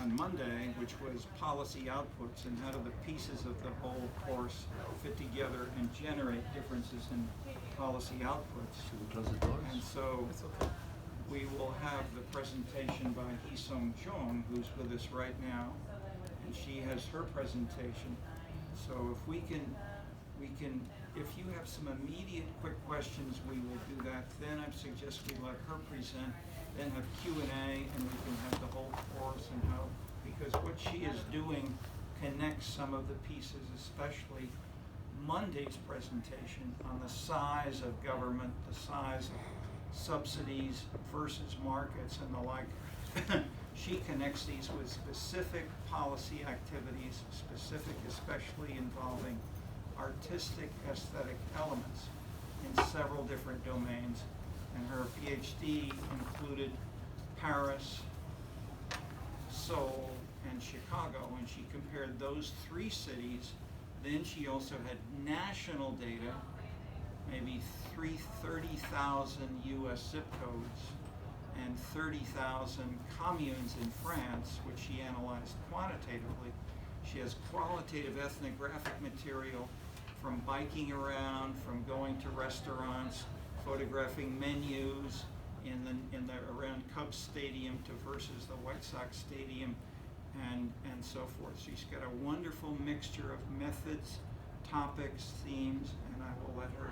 on Monday, which was policy outputs and how do the pieces of the whole course fit together and generate differences in policy outputs. And so we will have the presentation by Hyesun Jeong, who's with us right now, and she has her presentation. So if you have some immediate quick questions, we will do that. Then I suggest we let her present, then have Q&A, and we can have the whole course and how, because what she is doing connects some of the pieces, especially Monday's presentation on the size of government, the size of subsidies versus markets and the like. She connects these with specific policy activities, specific especially involving artistic aesthetic elements in several different domains. And her PhD included Paris, Seoul, and Chicago, and she compared those three cities. Then she also had national data, maybe 30,000 US zip codes and 30,000 communes in France, which she analyzed quantitatively. She has qualitative ethnographic material from biking around, from going to restaurants, photographing menus in the around Cubs Stadium to versus the White Sox Stadium, and so forth. She's got a wonderful mixture of methods, topics, themes, and I will let her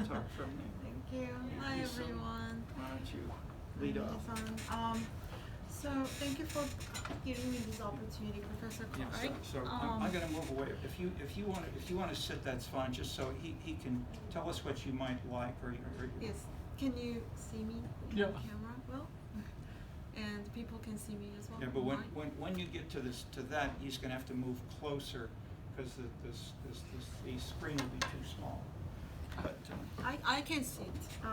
talk from there. Thank you. Hi everyone. Why don't you lead off? So thank you for giving me this opportunity, Professor Clark. Yeah, so I'm going to move away. If you want to sit, that's fine. Just so he can tell us what you might like, or yes. Can you see me in the camera well? And people can see me as well. Yeah, but when you get to that, he's going to have to move closer because the screen will be too small. But I can see it.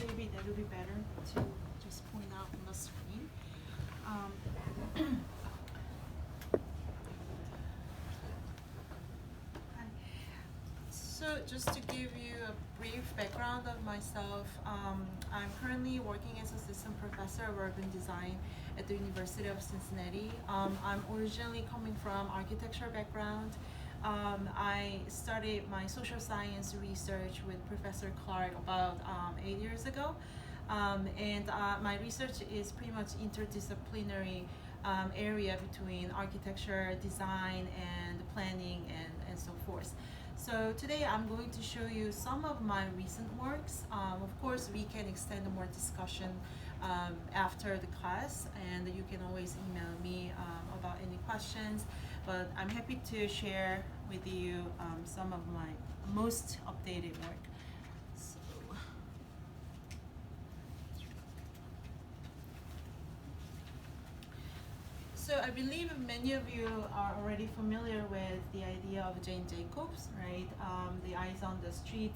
Maybe that will be better to just point out on the screen. So just to give you a brief background of myself, I'm currently working as assistant professor of urban design at the University of Cincinnati. I'm originally coming from architecture background. I started my social science research with Professor Clark about 8 years ago. My research is pretty much interdisciplinary area between architecture, design, and planning, and so forth. So today I'm going to show you some of my recent works. Of course, we can extend more discussion after the class, and you can always email me about any questions. But I'm happy to share with you some of my most updated work. So I believe many of you are already familiar with the idea of Jane Jacobs, right? The eyes on the street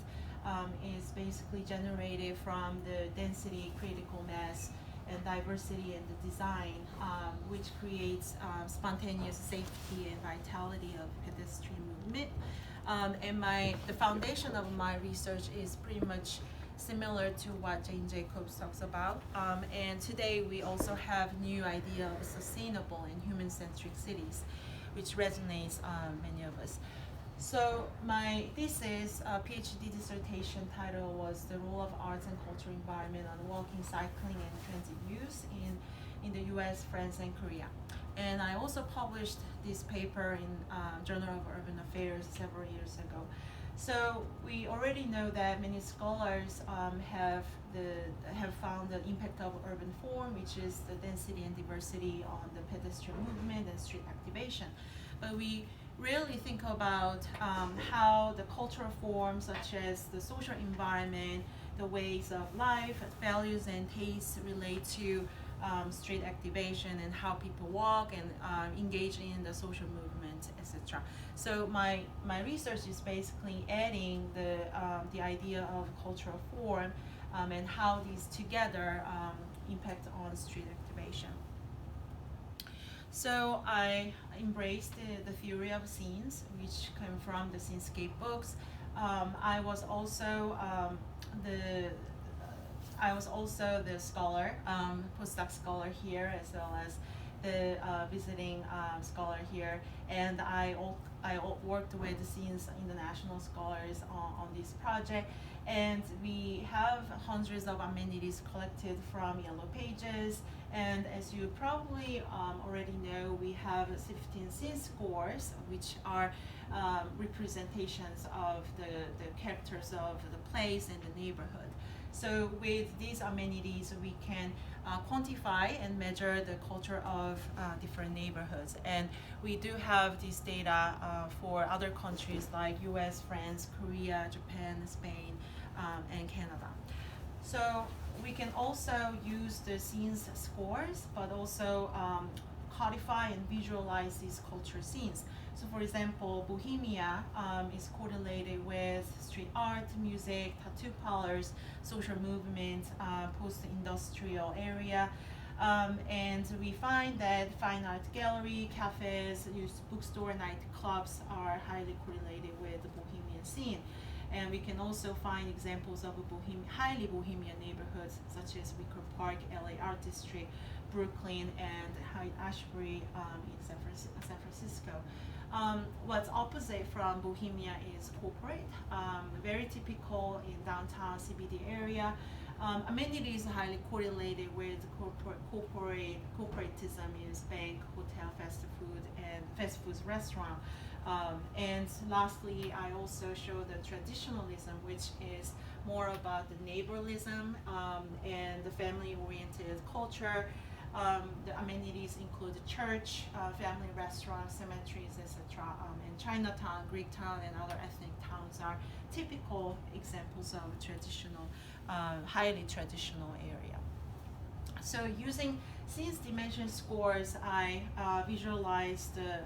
is basically generated from the density, critical mass, and diversity in the design, which creates spontaneous safety and vitality of pedestrian movement. And the foundation of my research is pretty much similar to what Jane Jacobs talks about. And today we also have new idea of sustainable and human-centric cities, which resonates many of us. So my thesis, PhD dissertation title was The Role of Arts and Cultural Environment on Walking, Cycling, and Transit Use in the US, France, and Korea. And I also published this paper in Journal of Urban Affairs several years ago. So we already know that many scholars have found the impact of urban form, which is the density and diversity on the pedestrian movement and street activation. But we rarely think about how the cultural forms, such as the social environment, the ways of life, values, and tastes relate to street activation and how people walk and engage in the social movement, etc. So my research is basically adding the idea of cultural form and how these together impact on street activation. So I embraced the theory of scenes, which came from the Scenescape books. I was also the scholar, postdoc scholar here, as well as the visiting scholar here, and I worked with the scenes international scholars on this project, and we have hundreds of amenities collected from Yellow Pages. And as you probably already know, we have 15 scene scores, which are representations of the characters of the place and the neighborhood. So with these amenities, we can quantify and measure the culture of different neighborhoods. And we do have this data for other countries like US, France, Korea, Japan, Spain, and Canada. So we can also use the scenes scores, but also codify and visualize these culture scenes. So for example, Bohemia is correlated with street art, music, tattoo parlors, social movement, post-industrial area. And we find that fine art gallery, cafes, used bookstore, nightclubs are highly correlated with the Bohemian scene. And we can also find examples of highly Bohemian neighborhoods such as Wicker Park, LA Art District, Brooklyn, and Haight-Ashbury in San Francisco. What's opposite from Bohemia is corporate, very typical in downtown CBD area. Amenities are highly correlated with corporatism is bank, hotel, fast food restaurant. And lastly, I also show the traditionalism, which is more about the neighborlism and the family-oriented culture. The amenities include the church, family restaurants, cemeteries, etc. And Chinatown, Greek town, and other ethnic towns are typical examples of traditional, highly traditional area. So using scenes dimension scores, I visualized the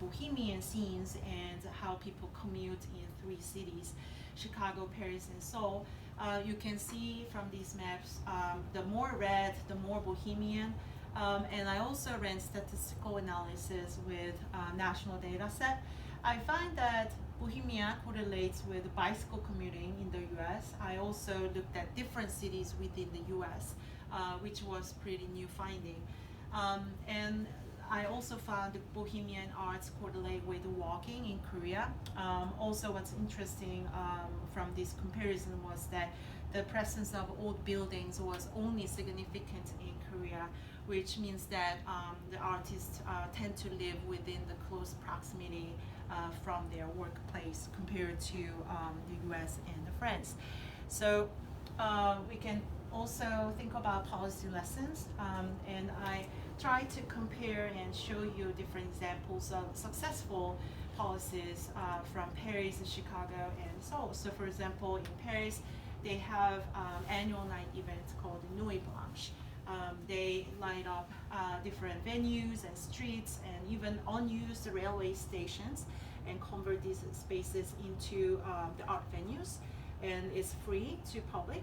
Bohemian scenes and how people commute in 3 cities, Chicago, Paris, and Seoul. You can see from these maps, the more red, the more Bohemian. And I also ran statistical analysis with national data set. I find that Bohemia correlates with bicycle commuting in the US. I also looked at different cities within the US, which was pretty new finding. And I also found the Bohemian arts correlate with walking in Korea. Also, what's interesting from this comparison was that the presence of old buildings was only significant in Korea, which means that the artists tend to live within the close proximity from their workplace compared to the US and France. So we can also think about policy lessons, and I try to compare and show you different examples of successful policies from Paris, Chicago, and Seoul. So for example, in Paris, they have annual night events called Nuit Blanche. They light up different venues and streets and even unused railway stations and convert these spaces into the art venues, and it's free to public.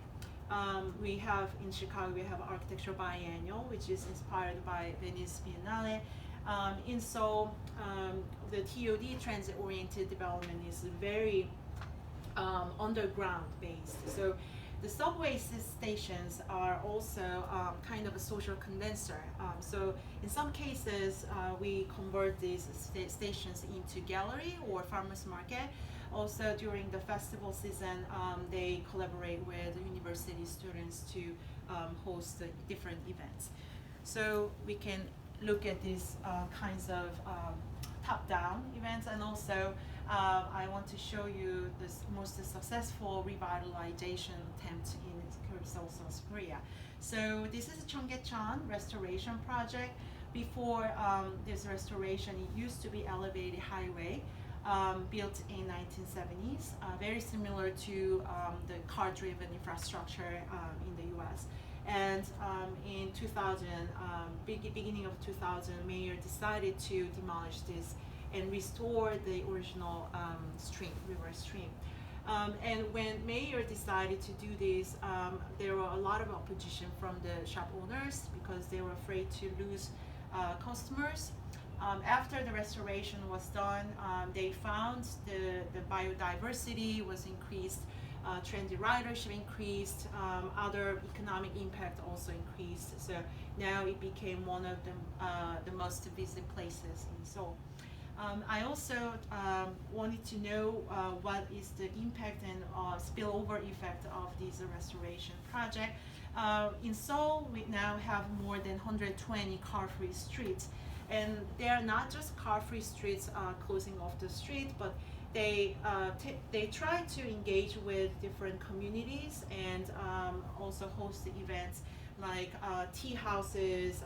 We have in Chicago, we have Architecture Biennial, which is inspired by Venice Biennale. In Seoul, the TOD, transit-oriented development, is very underground based. So the subway stations are also kind of a social condenser. So in some cases, we convert these stations into gallery or farmers market. Also during the festival season, they collaborate with university students to host different events. So we can look at these kinds of top-down events, and also I want to show you the most successful revitalization attempt in Seoul, South Korea. So this is a Cheonggyecheon restoration project. Before this restoration, it used to be elevated highway. Built in 1970s, very similar to the car-driven infrastructure in the U.S. And in 2000, beginning of 2000, mayor decided to demolish this and restore the original river stream. And when mayor decided to do this, there were a lot of opposition from the shop owners because they were afraid to lose customers. After the restoration was done, they found the biodiversity was increased. trendy ridership increased, other economic impact also increased. So now it became one of the most visited places in Seoul. I also wanted to know what is the impact and spillover effect of this restoration project. In Seoul, we now have more than 120 car-free streets, and they are not just car-free streets closing off the street, but they try to engage with different communities and also host events like tea houses,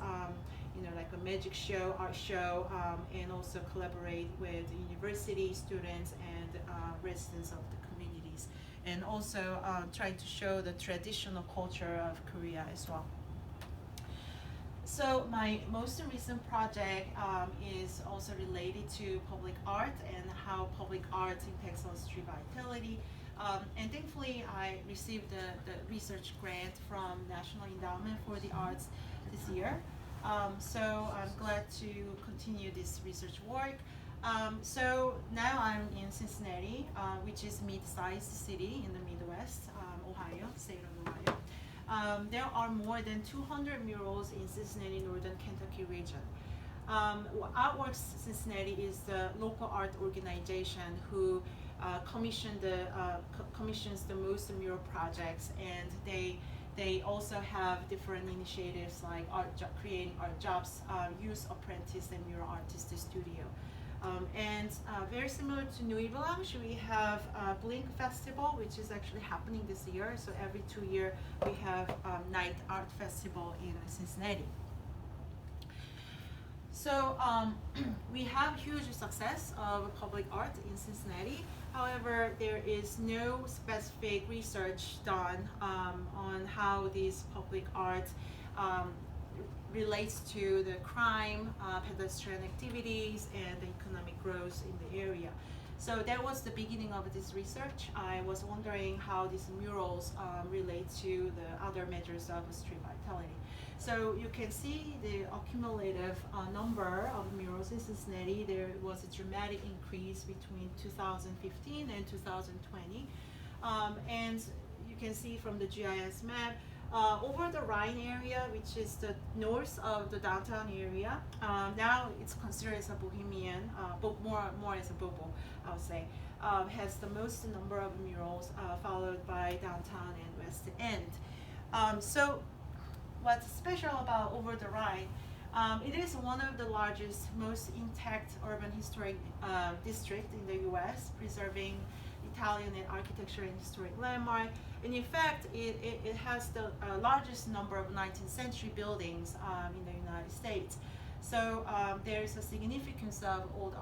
like a magic show, art show, and also collaborate with university students and residents of the communities, and also try to show the traditional culture of Korea as well. So my most recent project is also related to public art and how public art impacts on street vitality. And thankfully, I received the research grant from National Endowment for the Arts this year. So I'm glad to continue this research work. So now I'm in Cincinnati, which is a mid-sized city in the Midwest, Ohio, state of Ohio. There are more than 200 murals in Cincinnati, northern Kentucky region. Artworks Cincinnati is the local art organization who commissions the most mural projects, and they also have different initiatives like creating art jobs, youth apprentice, and mural artist studio. And very similar to New Evelange, we have Blink Festival, which is actually happening this year. So every 2 years, we have Night Art Festival in Cincinnati. So we have huge success of public art in Cincinnati. However, there is no specific research done on how this public art relates to the crime, pedestrian activities, and the economic growth in the area. So that was the beginning of this research. I was wondering how these murals relate to the other measures of street vitality. So you can see the accumulative number of murals in Cincinnati. There was a dramatic increase between 2015 and 2020. And you can see from the GIS map, over the Rhine area, which is the north of the downtown area, now it's considered as a bohemian, but more as a bobo, I would say, has the most number of murals, followed by downtown and West End. So what's special about over the Rhine, it is one of the largest, most intact urban historic district in the US, preserving Italian and architecture and historic landmark. And in fact, it has the largest number of 19th century buildings in the United States. So there is a significance of old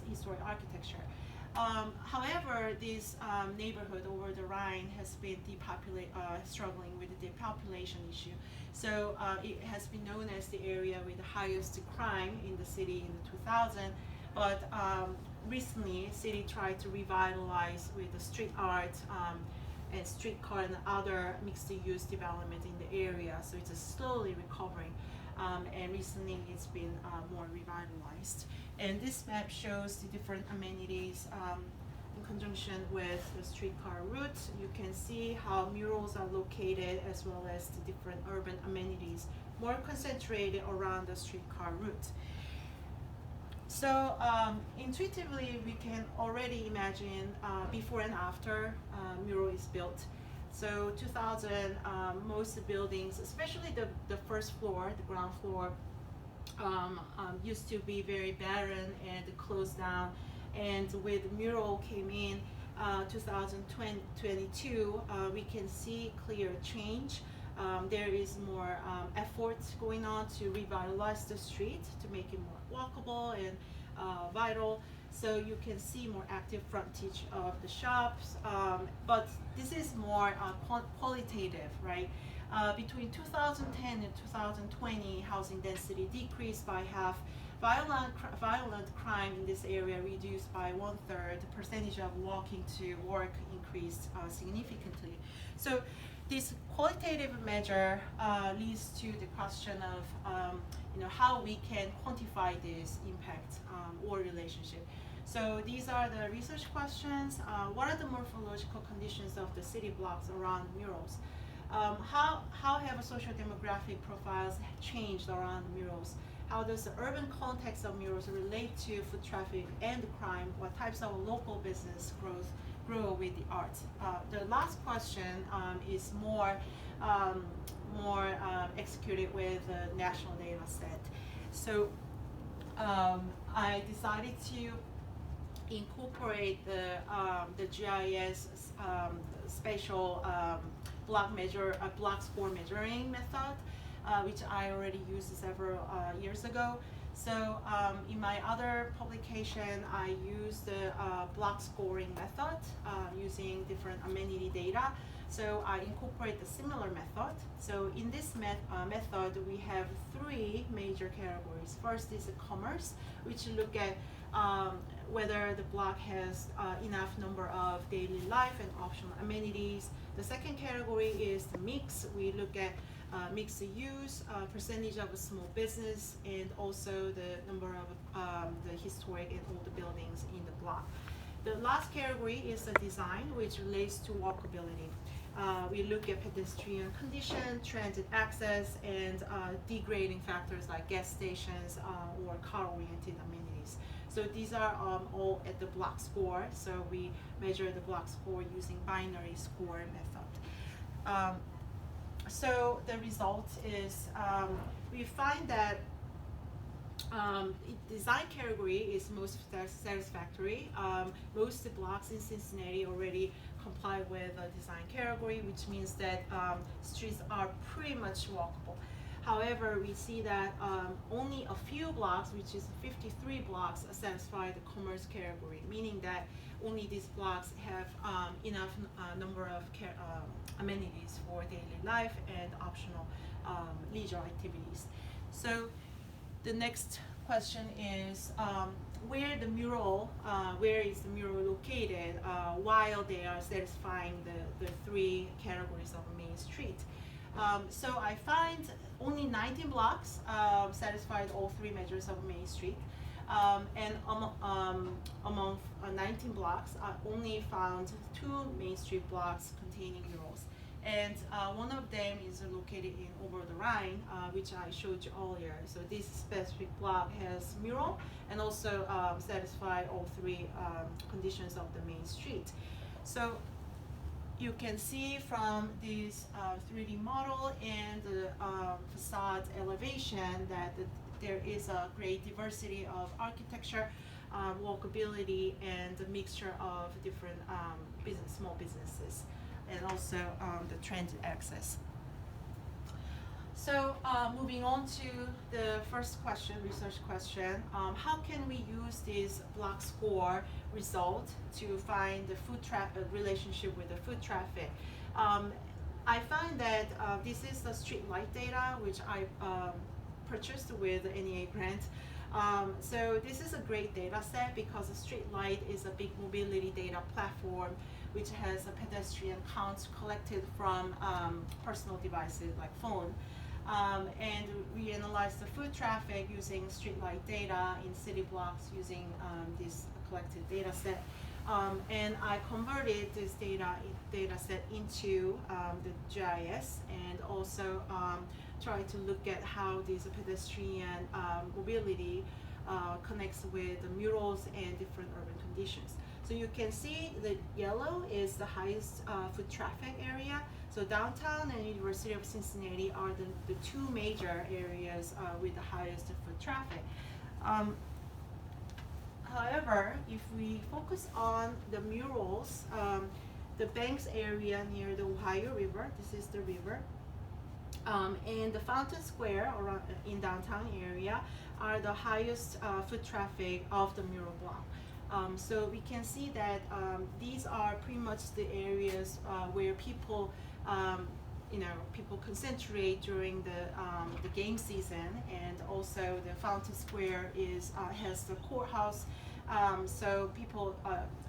historic architecture. However, this neighborhood over the Rhine has been struggling with the depopulation issue. So it has been known as the area with the highest crime in the city in the 2000s. But recently, city tried to revitalize with the street art and streetcar and other mixed-use development in the area. So it's slowly recovering. And recently it's been more revitalized. And this map shows the different amenities in conjunction with the streetcar route. You can see how murals are located as well as the different urban amenities more concentrated around the streetcar route. So intuitively, we can already imagine before and after mural is built. So 2000, most buildings, especially the first floor, the ground floor, used to be very barren and closed down. And with mural came in 2022, we can see clear change. There is more effort going on to revitalize the street to make it more walkable and vital. So you can see more active frontage of the shops, but this is more qualitative, right? Between 2010 and 2020, housing density decreased by half. Violent crime in this area reduced by 1/3. The percentage of walking to work increased significantly. So this qualitative measure leads to the question of how we can quantify this impact or relationship. So these are the research questions. What are the morphological conditions of the city blocks around murals? How have social demographic profiles changed around murals? How does the urban context of murals relate to foot traffic and crime? What types of local business growth grow with the art? The last question is more executed with a national data set. So I decided to incorporate the GIS spatial block score measuring method, which I already used several years ago. So in my other publication, I used the block scoring method using different amenity data. So I incorporate the similar method. So in this method, we have three major categories. First is commerce, which look at whether the block has enough number of daily life and optional amenities. The second category is the mix. We look at mixed use, percentage of a small business, and also the number of the historic and older buildings in the block. The last category is the design, which relates to walkability. We look at pedestrian condition, transit access, and degrading factors like gas stations or car-oriented amenities. So these are all at the block score. So we measure the block score using binary score method. So the result is we find that design category is most satisfactory. Most blocks in Cincinnati already comply with a design category, which means that streets are pretty much walkable. However, we see that only a few blocks, which is 53 blocks, satisfy the commerce category, meaning that only these blocks have enough number of amenities for daily life and optional leisure activities. So the next question is where is the mural located while they are satisfying the three categories of Main Street. So I find only 19 blocks satisfied all three measures of Main Street. And among 19 blocks, I only found 2 Main Street blocks containing murals. And one of them is located in Over the Rhine, which I showed you earlier. So this specific block has mural and also satisfied all three conditions of the Main Street. So you can see from this 3D model and the facade elevation that there is a great diversity of architecture, walkability, and a mixture of different small businesses, and also the transit access. So moving on to the first question, research question, how can we use this block score result to find the foot traffic relationship with the foot traffic? I find that this is the street light data, which I purchased with the NEA grant. So this is a great data set because the street light is a big mobility data platform which has a pedestrian count collected from personal devices like phone. And we analyze the foot traffic using streetlight data in city blocks using this collected data set. And I converted this data set into the GIS and also try to look at how this pedestrian mobility connects with the murals and different urban conditions. So you can see the yellow is the highest foot traffic area. So downtown and University of Cincinnati are the two major areas with the highest foot traffic. However, if we focus on the murals, the Banks area near the Ohio River, this is the river, and the Fountain Square around in downtown area are the highest foot traffic of the mural block. So we can see that these are pretty much the areas where people, people concentrate during the game season, and also the Fountain Square has the courthouse. So people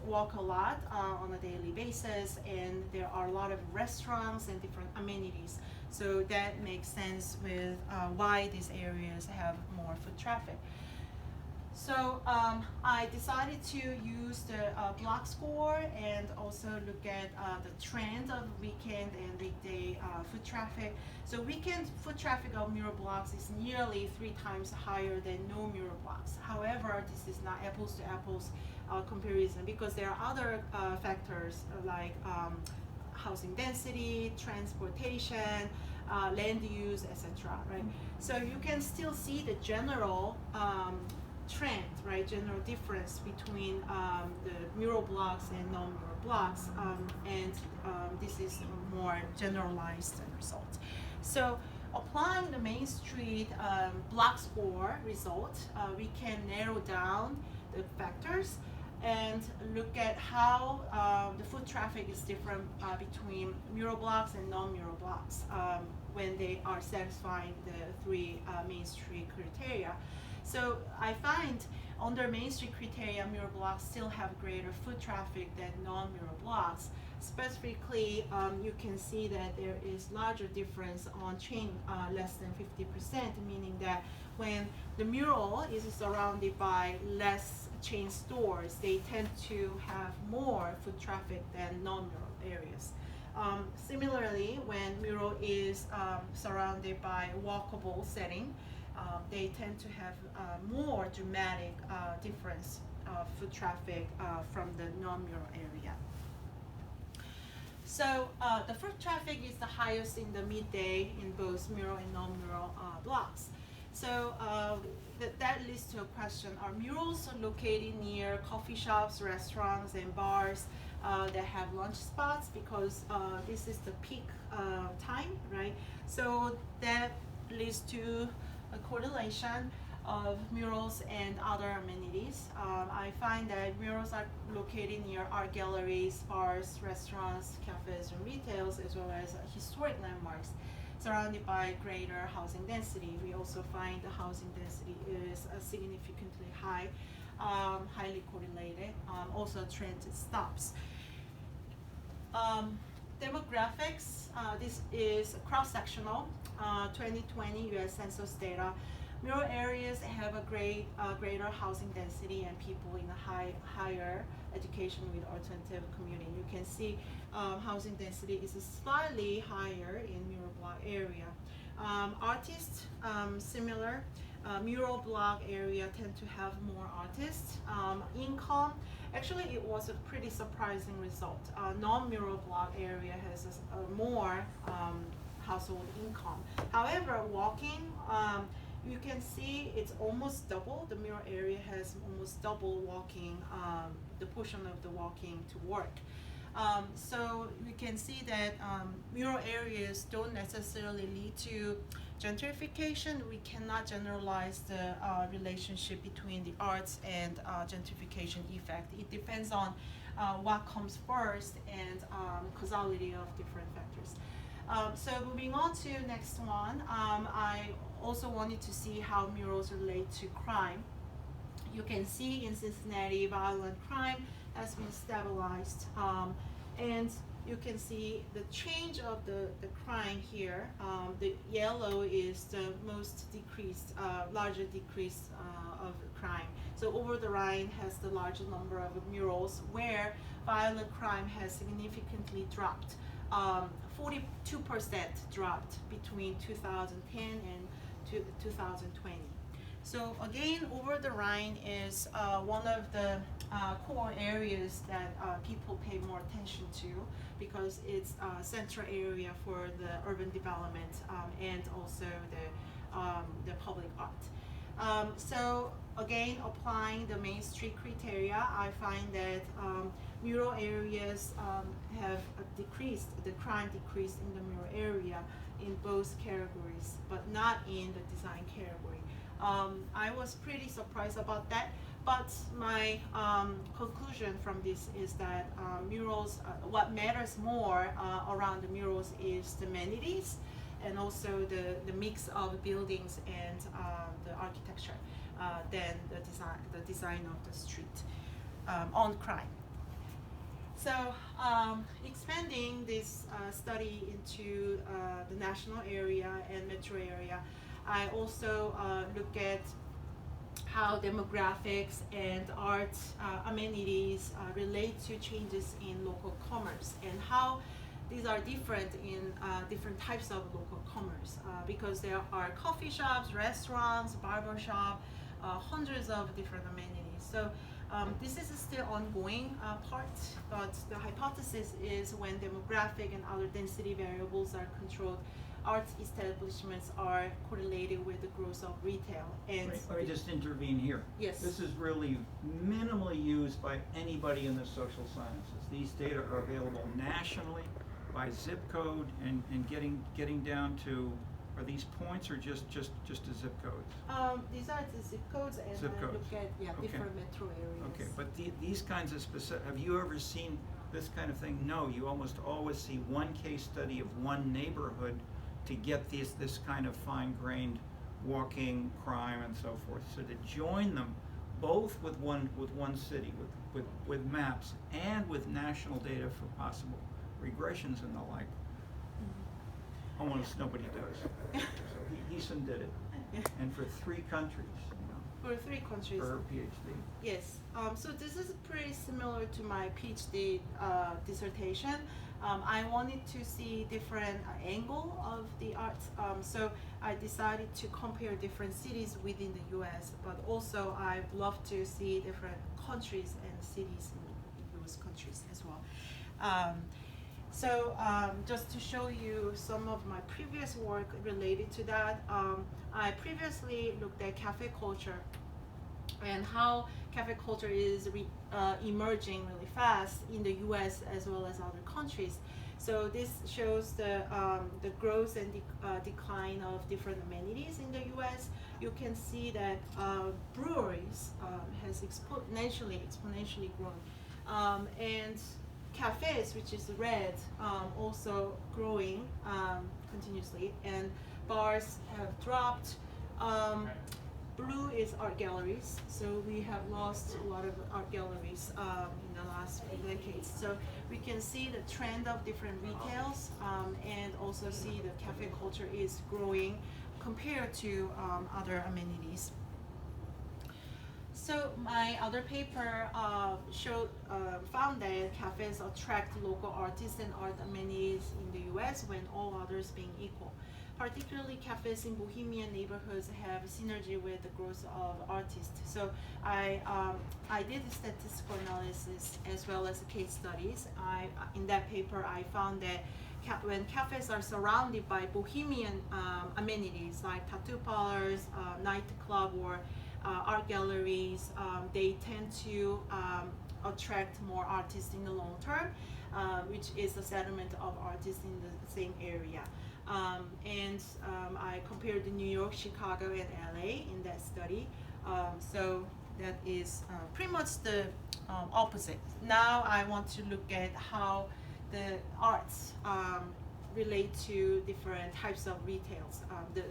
walk a lot on a daily basis, and there are a lot of restaurants and different amenities. So that makes sense with why these areas have more foot traffic. So I decided to use the block score and also look at the trend of weekend and weekday foot traffic. So weekend foot traffic of mural blocks is nearly 3 times higher than no mural blocks. However, this is not apples to apples comparison because there are other factors like housing density, transportation, land use, etc. Right? So you can still see the general trend, right? General difference between the mural blocks and non-mural blocks, and this is a more generalized result. So applying the Main Street block score result, we can narrow down the factors and look at how the foot traffic is different between mural blocks and non-mural blocks when they are satisfying the 3 Main Street criteria. So I find under Main Street criteria, mural blocks still have greater foot traffic than non-mural blocks. Specifically, you can see that there is larger difference on chain less than 50%, meaning that when the mural is surrounded by less chain stores, they tend to have more foot traffic than non-mural areas. Similarly, when mural is surrounded by walkable setting, they tend to have more dramatic difference of foot traffic from the non-mural area. So the foot traffic is the highest in the midday in both mural and non-mural blocks. So that leads to a question: are murals located near coffee shops, restaurants, and bars that have lunch spots? Because this is the peak time, right? So that leads to a correlation of murals and other amenities. I find that murals are located near art galleries, bars, restaurants, cafes, and retails, as well as historic landmarks surrounded by greater housing density. We also find the housing density is significantly high, highly correlated. Also transit stops. Demographics, this is cross-sectional, 2020 US Census data. Mural areas have a greater housing density and people in a higher education with alternative commuting. You can see housing density is slightly higher in mural block area. Artists, similar. Mural block area tend to have more artists. Income, actually it was a pretty surprising result. Non-mural block area has more household income. However, walking, you can see it's almost double. The mural area has almost double walking, the portion of the walking to work. So we can see that mural areas don't necessarily lead to gentrification. We cannot generalize the relationship between the arts and gentrification effect. It depends on what comes first and causality of different factors. So moving on to next one, I also wanted to see how murals relate to crime. You can see in Cincinnati, violent crime has been stabilized, and you can see the change of the crime here. The yellow is the most decreased, larger decrease of crime. So over the Rhine has the larger number of murals where violent crime has significantly dropped. 42% dropped between 2010 and 2020. So again, over the Rhine is one of the core areas that people pay more attention to because it's a central area for the urban development and also the public art. So again, applying the Main Street criteria, I find that mural areas have decreased, the crime decreased in the mural area in both categories, but not in the design category. I was pretty surprised about that, but my conclusion from this is that murals, what matters more around the murals is the amenities and also the mix of buildings and the architecture than the design of the street on crime. So expanding this study into the national area and metro area, I also look at how demographics and art amenities relate to changes in local commerce, and how these are different in different types of local commerce, because there are coffee shops, restaurants, barber shop, hundreds of different amenities. So this is still ongoing part, but the hypothesis is when demographic and other density variables are controlled, art establishments are correlated with the growth of retail. And Let me just intervene here. Yes. This is really minimally used by anybody in the social sciences. These data are available nationally by zip code and getting down to, are these points or just a zip codes? These are the zip codes, and Zip I codes. look at Okay. different metro areas. Okay, but these kinds of specific, have you ever seen this kind of thing? No, you almost always see one case study of one neighborhood to get this kind of fine-grained walking crime and so forth. So to join them both with one city, with maps and with national data for possible regressions and the like, almost nobody does. So Hyesun did it, and for 3 countries, For 3 countries. for her PhD. Yes. So this is pretty similar to my PhD dissertation. I wanted to see different angle of the arts. So I decided to compare different cities within the U.S., but also I love to see different countries and cities in those countries as well. So just to show you some of my previous work related to that, I previously looked at cafe culture and how cafe culture is emerging really fast in the U.S. as well as other countries. So this shows the growth and decline of different amenities in the U.S. You can see that breweries has exponentially grown, and cafes, which is red, also growing continuously, and bars have dropped. Blue is art galleries, so we have lost a lot of art galleries in the last few decades. So we can see the trend of different retails, and also see the cafe culture is growing compared to other amenities. So my other paper found that cafes attract local artists and art amenities in the U.S. when all others being equal. Particularly cafes in Bohemian neighborhoods have synergy with the growth of artists. So I did statistical analysis as well as case studies. In that paper I found that when cafes are surrounded by Bohemian amenities like tattoo parlors, nightclub, or art galleries, they tend to attract more artists in the long term, which is the settlement of artists in the same area. I compared New York, Chicago, and LA in that study. So that is pretty much the opposite. Now I want to look at how the arts relate to different types of retails.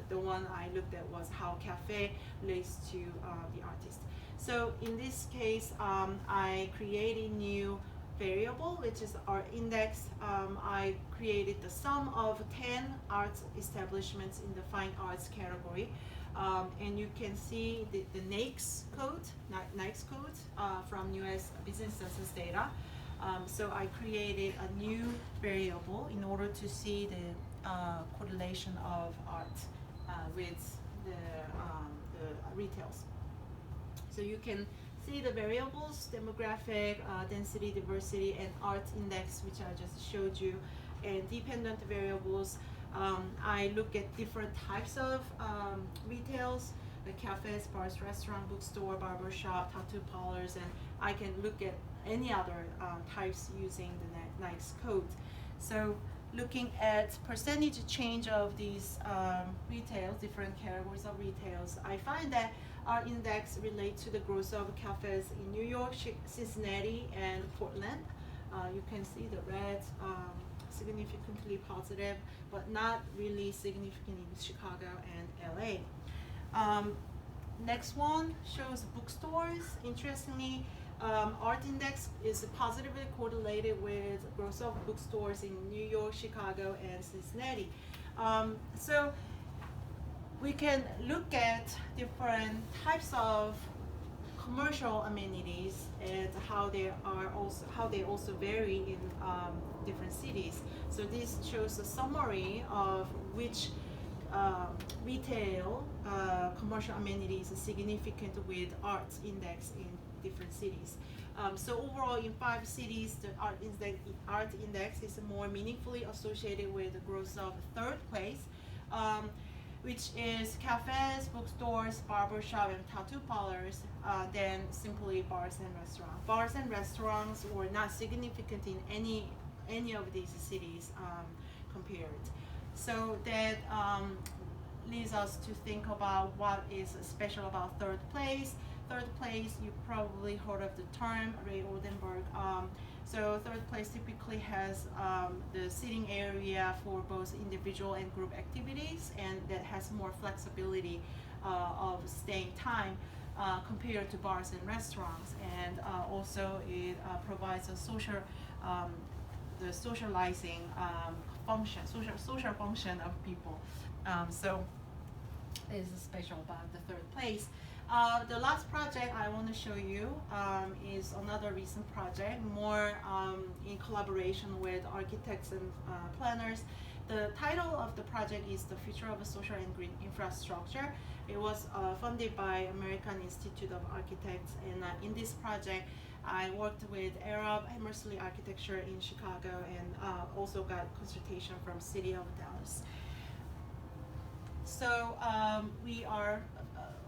The one I looked at was how cafe relates to the artist. So in this case, I created new variable, which is art index. I created the sum of 10 arts establishments in the fine arts category. And you can see the NAICS code from US Business Census data. So I created a new variable in order to see the correlation of art with the retails. So you can see the variables: demographic, density, diversity, and art index, which I just showed you, and dependent variables. I look at different types of retails, the cafes, bars, restaurant, bookstore, barber shop, tattoo parlors, and I can look at any other types using the NAICS code. So looking at percentage change of these retails, different categories of retails, I find that our index relates to the growth of cafes in New York, Cincinnati, and Portland. You can see the red significantly positive, but not really significant in Chicago and LA. Next one shows bookstores. Interestingly, art index is positively correlated with growth of bookstores in New York, Chicago, and Cincinnati. So we can look at different types of commercial amenities and how they also vary in different cities. So this shows a summary of which retail commercial amenities are significant with arts index in different cities. So overall, in 5 cities, the art index is more meaningfully associated with the growth of 3rd place, which is cafes, bookstores, barbershop, and tattoo parlors, than simply bars and restaurants. Bars and restaurants were not significant in any of these cities compared. So that leads us to think about what is special about 3rd place. 3rd place, you probably heard of the term, Ray Oldenburg. So 3rd place typically has the seating area for both individual and group activities, and that has more flexibility of staying time compared to bars and restaurants. And also it provides a the socializing function, social function of people. So is special about the 3rd place. The last project I want to show you is another recent project, more in collaboration with architects and planners. The title of the project is The Future of Social and Green Infrastructure. It was funded by American Institute of Architects, and in this project I worked with Arab Hammersley Architecture in Chicago, and also got consultation from City of Dallas. So we are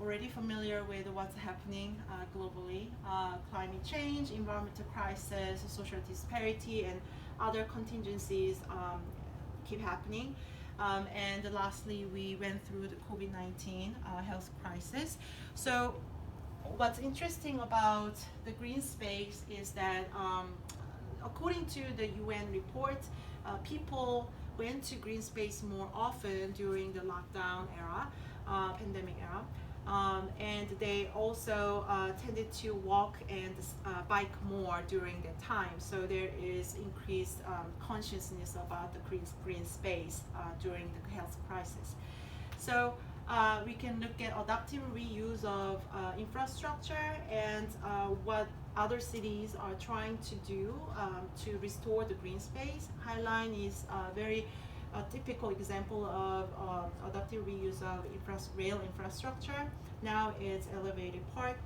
already familiar with what's happening globally. Climate change, environmental crisis, social disparity, and other contingencies keep happening. And lastly, we went through the COVID-19 health crisis. So what's interesting about the green space is that according to the UN report, people went to green space more often during the lockdown era, pandemic era. And they also tended to walk and bike more during that time. So there is increased consciousness about the green space during the health crisis. So we can look at adaptive reuse of infrastructure and what other cities are trying to do to restore the green space. Highline is very a typical example of adaptive reuse of rail infrastructure. Now it's elevated park.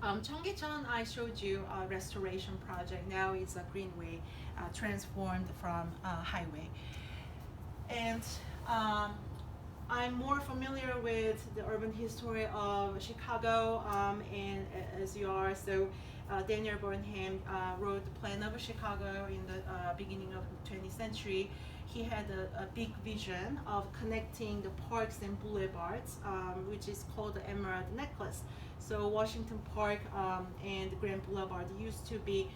Cheonggyecheon, I showed you a restoration project. Now it's a greenway transformed from highway. And I'm more familiar with the urban history of Chicago, and as you are, so Daniel Burnham wrote the plan of Chicago in the beginning of the 20th century. He had a big vision of connecting the parks and boulevards, which is called the Emerald Necklace. So Washington Park and Grand Boulevard used to be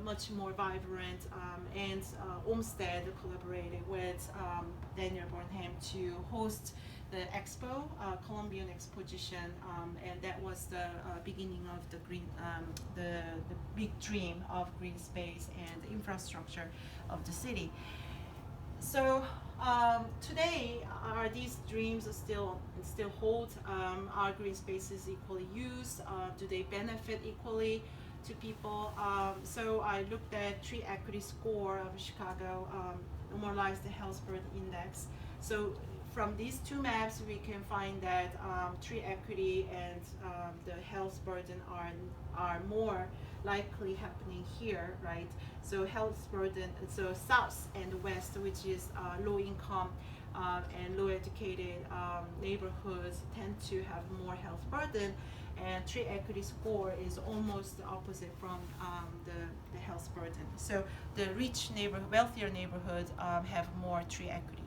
much more vibrant, and Olmsted collaborated with Daniel Burnham to host the expo, Columbian Exposition, and that was the beginning of the the big dream of green space and the infrastructure of the city. So today, are these dreams still hold? Are green spaces equally used? Do they benefit equally to people? So I looked at tree equity score of Chicago, normalized the health burden index. So from these two maps, we can find that tree equity and the health burden are more likely happening here, right? So health burden, so south and west, which is low income and low educated neighborhoods tend to have more health burden, and tree equity score is almost the opposite from the health burden. So the rich wealthier neighborhoods have more tree equity.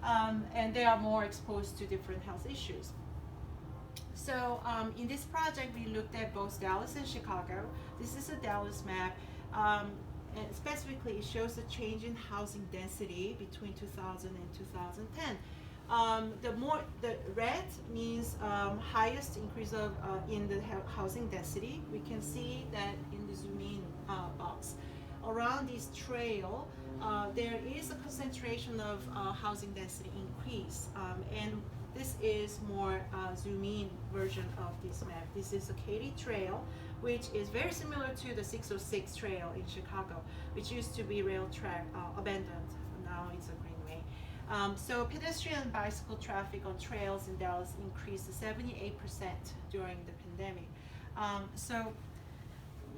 And they are more exposed to different health issues. So in this project, we looked at both Dallas and Chicago. This is a Dallas map, and specifically it shows the change in housing density between 2000 and 2010. The red means highest increase in the housing density. We can see that in the zoom in box. around this trail, there is a concentration of housing density increase, and this is more zoom in version of this map. This is a Katy Trail, which is very similar to the 606 Trail in Chicago, which used to be rail track, abandoned. Now it's a greenway. So pedestrian and bicycle traffic on trails in Dallas increased 78% during the pandemic. So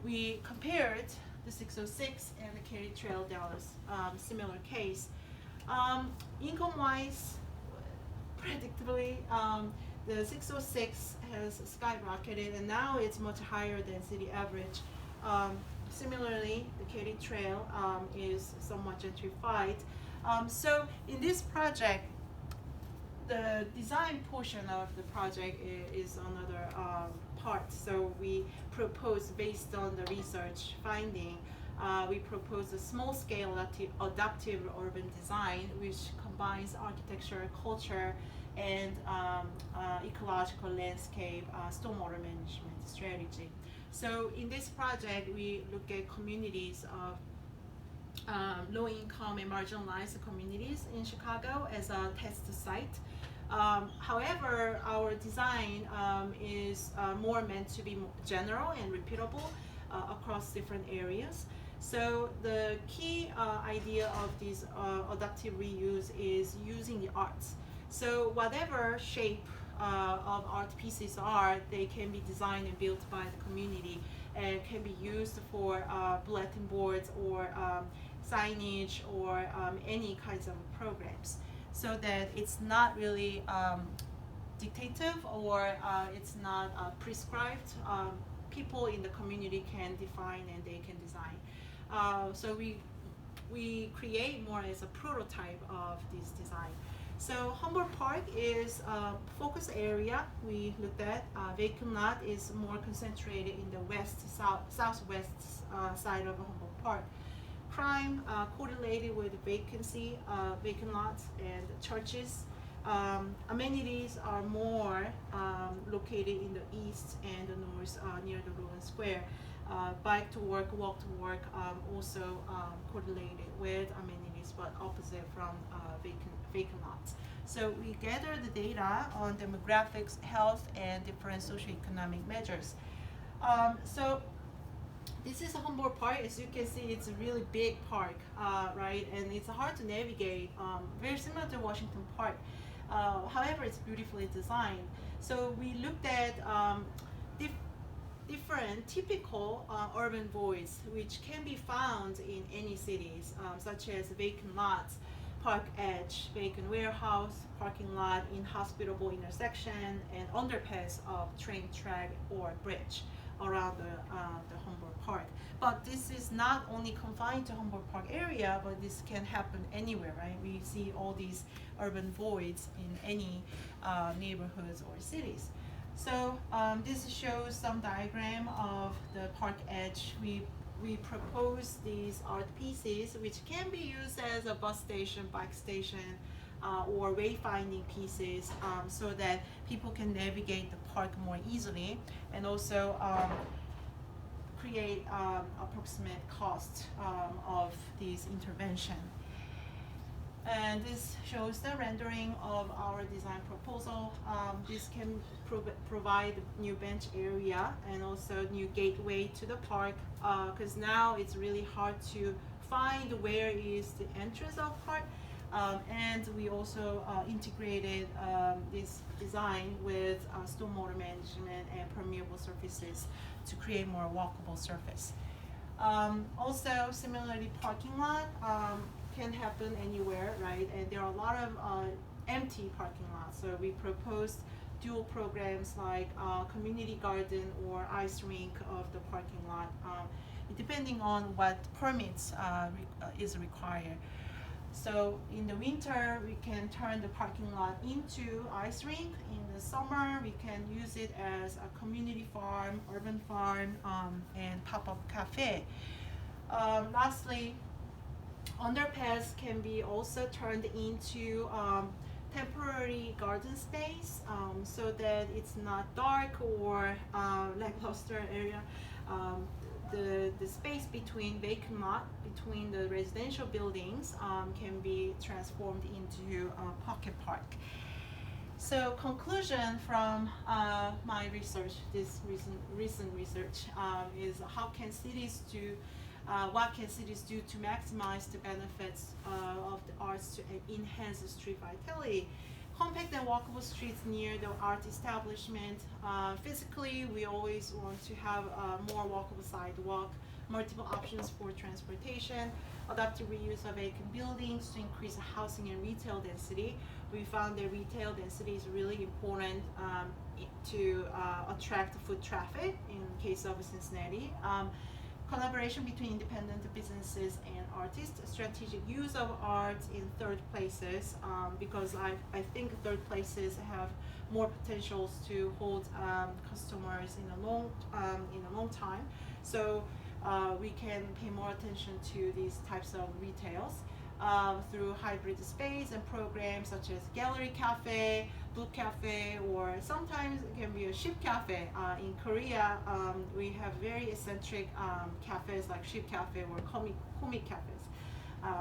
we compared the 606 and the Katy Trail Dallas, similar case. Income-wise, predictably, the 606 has skyrocketed, and now it's much higher than city average. Similarly, the Katy Trail is somewhat gentrified. So in this project, the design portion of the project is another part. So we propose, based on the research finding, we propose a small-scale adaptive urban design which combines architecture, culture, and ecological landscape stormwater management strategy. So in this project, we look at communities of low-income and marginalized communities in Chicago as a test site. However, our design is more meant to be general and repeatable across different areas. So the key idea of this adaptive reuse is using the arts. So whatever shape of art pieces are, they can be designed and built by the community and can be used for bulletin boards or signage or any kinds of programs, so that it's not really dictative or it's not prescribed. People in the community can define and they can design. So we create more as a prototype of this design. So Humboldt Park is a focus area we looked at. Vacant lot is more concentrated in the southwest side of Humboldt Park. Crime correlated with vacancy, vacant lots, and churches. Amenities are more located in the east and the north near the Logan Square. Bike to work, walk to work also correlated with amenities, but opposite from vacant lots. So we gather the data on demographics, health, and different socioeconomic measures. So this is Humboldt Park. As you can see, it's a really big park, right? And it's hard to navigate, very similar to Washington Park. However, it's beautifully designed. So we looked at different typical urban voids which can be found in any cities, such as vacant lots, park edge, vacant warehouse, parking lot, inhospitable intersection, and underpass of train track or bridge around the Humboldt Park. But this is not only confined to Humboldt Park area, but this can happen anywhere, right? We see all these urban voids in any neighborhoods or cities. So this shows some diagram of the park edge. We propose these art pieces which can be used as a bus station, bike station, or wayfinding pieces, so that people can navigate the park more easily, and also create approximate cost of this intervention. And this shows the rendering of our design proposal. This can provide new bench area and also new gateway to the park, because now it's really hard to find where is the entrance of park. And we also integrated this design with stormwater management and permeable surfaces to create more walkable surface. Also, similarly, parking lot can happen anywhere, right? And there are a lot of empty parking lots. So we proposed dual programs like community garden or ice rink of the parking lot, depending on what permits is required. So in the winter, we can turn the parking lot into ice rink. In the summer, we can use it as a community farm, urban farm, and pop-up cafe. Lastly, underpass can be also turned into temporary garden space, so that it's not dark or lackluster area. The space between vacant lot between the residential buildings can be transformed into a pocket park. So conclusion from my research, this recent research, is how can cities do, what can cities do to maximize the benefits of the arts to enhance the street vitality? Compact and walkable streets near the art establishment. Physically, we always want to have more walkable sidewalk, multiple options for transportation, adaptive reuse of vacant buildings to increase housing and retail density. We found that retail density is really important to attract foot traffic in case of Cincinnati. Collaboration between independent businesses and artists, strategic use of art in third places, because I think third places have more potentials to hold customers in a long time. So we can pay more attention to these types of retails through hybrid space and programs such as gallery cafe, book cafe, or sometimes it can be a ship cafe. In Korea, we have very eccentric cafes like ship cafe or comic cafes.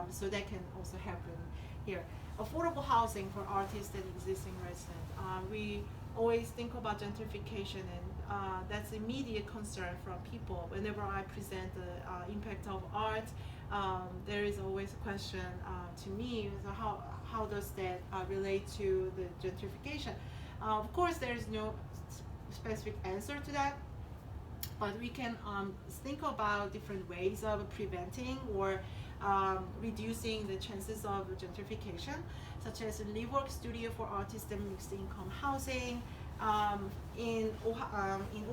So that can also happen here. Affordable housing for artists and existing residents. We always think about gentrification, and that's immediate concern from people. Whenever I present the impact of art, there is always a question to me, so how does that relate to the gentrification? Of course, there is no specific answer to that, but we can think about different ways of preventing or reducing the chances of gentrification, such as a live-work studio for artists and mixed-income housing. In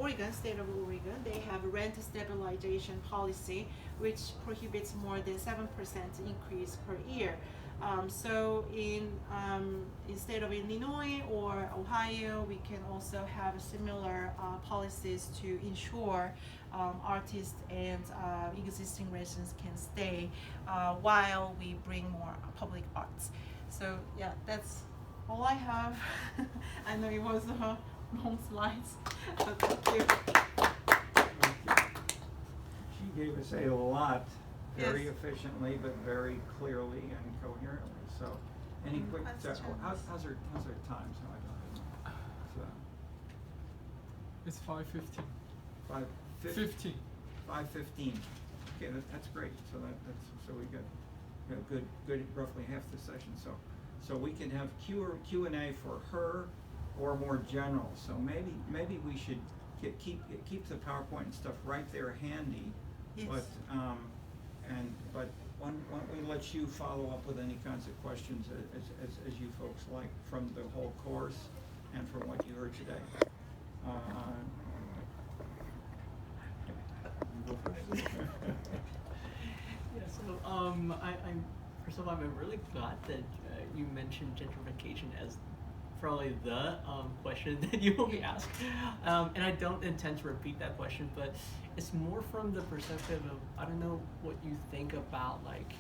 Oregon, state of Oregon, they have a rent stabilization policy which prohibits more than 7% increase per year. So in state of Illinois or Ohio, we can also have similar policies to ensure artists and existing residents can stay while we bring more public arts. So yeah, that's all I have. I know it was long slides, but thank you. She gave us a lot, very Yes. efficiently, but very clearly and coherently. So, any quick, Questions? how's our time? So I don't know. So, It's 5:15. 5:15. 5:15. Okay, that's great. So so we got good roughly half the session. So we can have Q&A for her or more general. So maybe we should keep the PowerPoint and stuff right there handy. Yes. But why don't we let you follow up with any kinds of questions as you folks like from the whole course and from what you heard today. Yeah, so I'm first of all, I'm really glad that you mentioned gentrification as probably the question that you will be asked, and I don't intend to repeat that question, but it's more from the perspective of I don't know what you think about, like,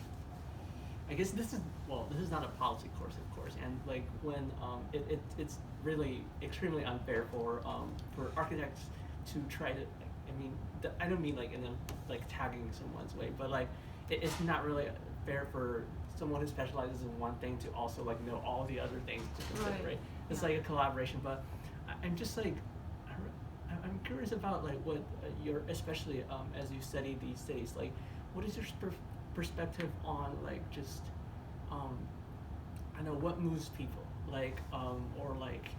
I guess this is not a policy course, of course, and like when it's really extremely unfair for architects to try to, I don't mean like in a like tagging someone's way, but like it's not really fair for someone who specializes in one thing to also like know all the other things to consider, right? It's like a collaboration, but I'm just like I'm curious about like what your, especially as you study these cities, like what is your perspective on like just I know what moves people, like or like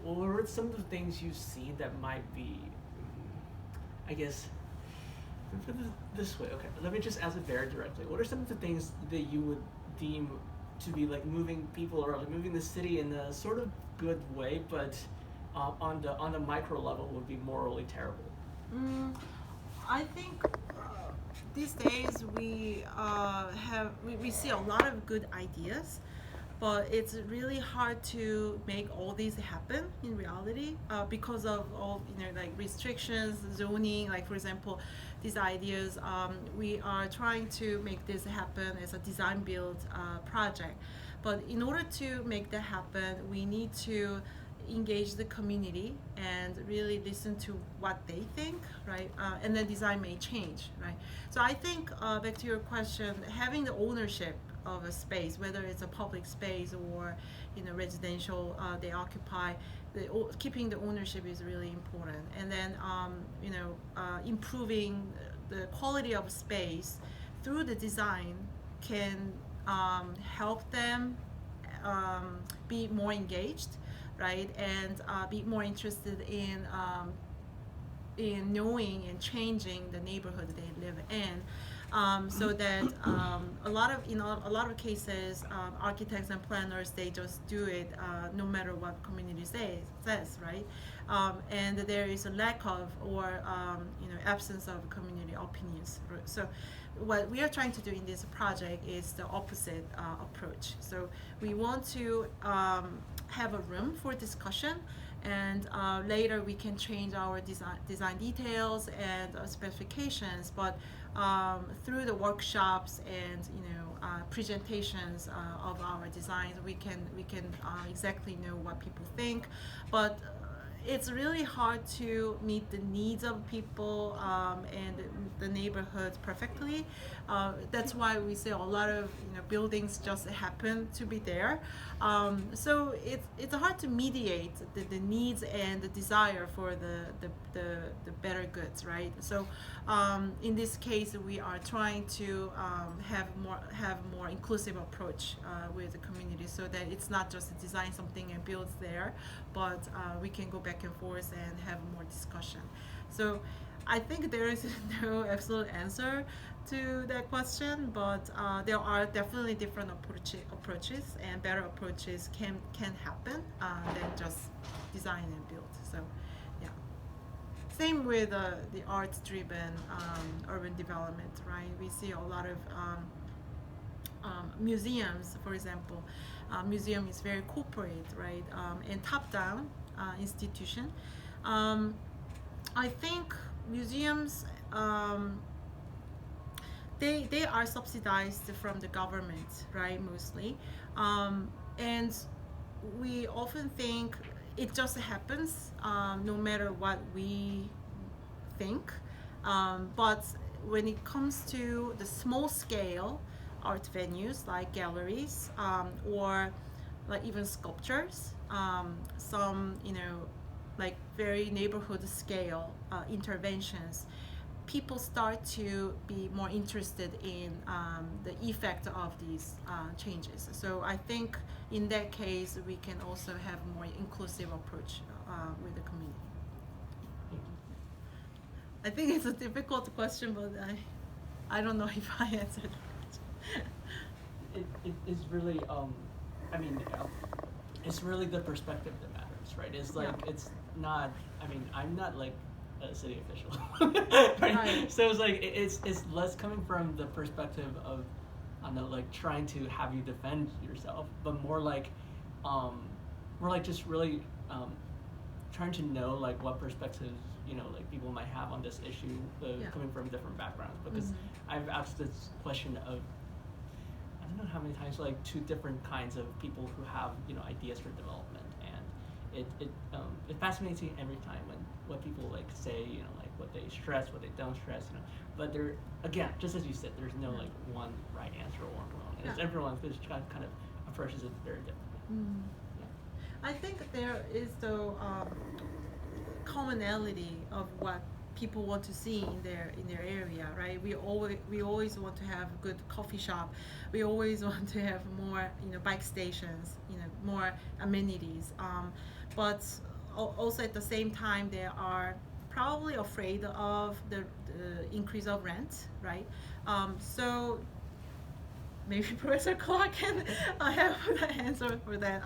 what are some of the things you see that might be I guess put it this way, okay, let me just ask it very directly. What are some of the things that you would deem to be like moving people or like moving the city in a sort of good way, but on the micro level would be morally terrible? I think these days we see a lot of good ideas, but it's really hard to make all these happen in reality because of all like restrictions, zoning. Like for example, these ideas, we are trying to make this happen as a design build project, but in order to make that happen, we need to engage the community and really listen to what they think, right? And the design may change, right? So I think, back to your question, having the ownership of a space, whether it's a public space or residential they occupy, keeping the ownership is really important. And then improving the quality of space through the design can help them be more engaged, right, and be more interested in knowing and changing the neighborhood they live in. So that a lot of cases, architects and planners, they just do it no matter what community says, right? And there is a lack of or absence of community opinions. So what we are trying to do in this project is the opposite approach. So we want to have a room for discussion, and later we can change our design details and specifications, but through the workshops and presentations of our designs, we can exactly know what people think. But it's really hard to meet the needs of people and the neighborhoods perfectly. That's why we say a lot of buildings just happen to be there. So it's hard to mediate the needs and the desire for the better goods, right? So in this case, we are trying to have more inclusive approach with the community, so that it's not just design something and build there, but we can go back and forth and have more discussion. So I think there is no absolute answer to that question, but there are definitely different approaches, and better approaches can happen than just design and build. So yeah, same with the art-driven urban development, right? We see a lot of museums, for example. Museum is very corporate, right, and top-down institution. I think museums, they are subsidized from the government, right, mostly, and we often think it just happens no matter what we think, but when it comes to the small scale art venues like galleries, or like even sculptures, some like very neighborhood scale interventions, people start to be more interested in the effect of these changes. So I think in that case we can also have more inclusive approach with the community. I think it's a difficult question, but I don't know if I answered it. It is really it's really the perspective that matters, right? It's like it's not. I mean, I'm not like a city official, right? So it's like it's less coming from the perspective of, I don't know, like trying to have you defend yourself, but more like just really trying to know like what perspectives like people might have on this issue, coming from different backgrounds. Because I've asked this question of, I don't know how many times, like to different kinds of people who have ideas for development, and it fascinates me every time when what people like say, like what they stress, what they don't stress, but there again, just as you said, there's no like one right answer or one wrong, and it's everyone's just kind of approaches it very differently. I think there is the commonality of what people want to see in their area, right? We always want to have a good coffee shop. We always want to have more bike stations, more amenities. But also at the same time, they are probably afraid of the increase of rent, right? So maybe Professor Clark can have the answer for that.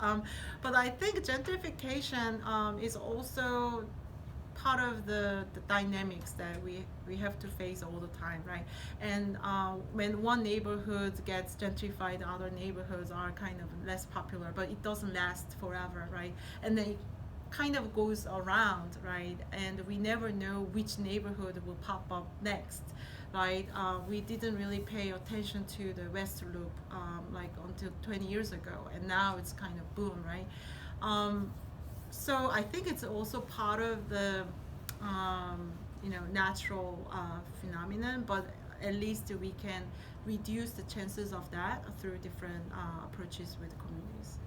But I think gentrification is also part of the dynamics that we have to face all the time, right? And when one neighborhood gets gentrified, other neighborhoods are kind of less popular, but it doesn't last forever, right? And then it kind of goes around, right? And we never know which neighborhood will pop up next, right? We didn't really pay attention to the West Loop like until 20 years ago, and now it's kind of boom, right? So I think it's also part of the natural phenomenon, but at least we can reduce the chances of that through different approaches with communities.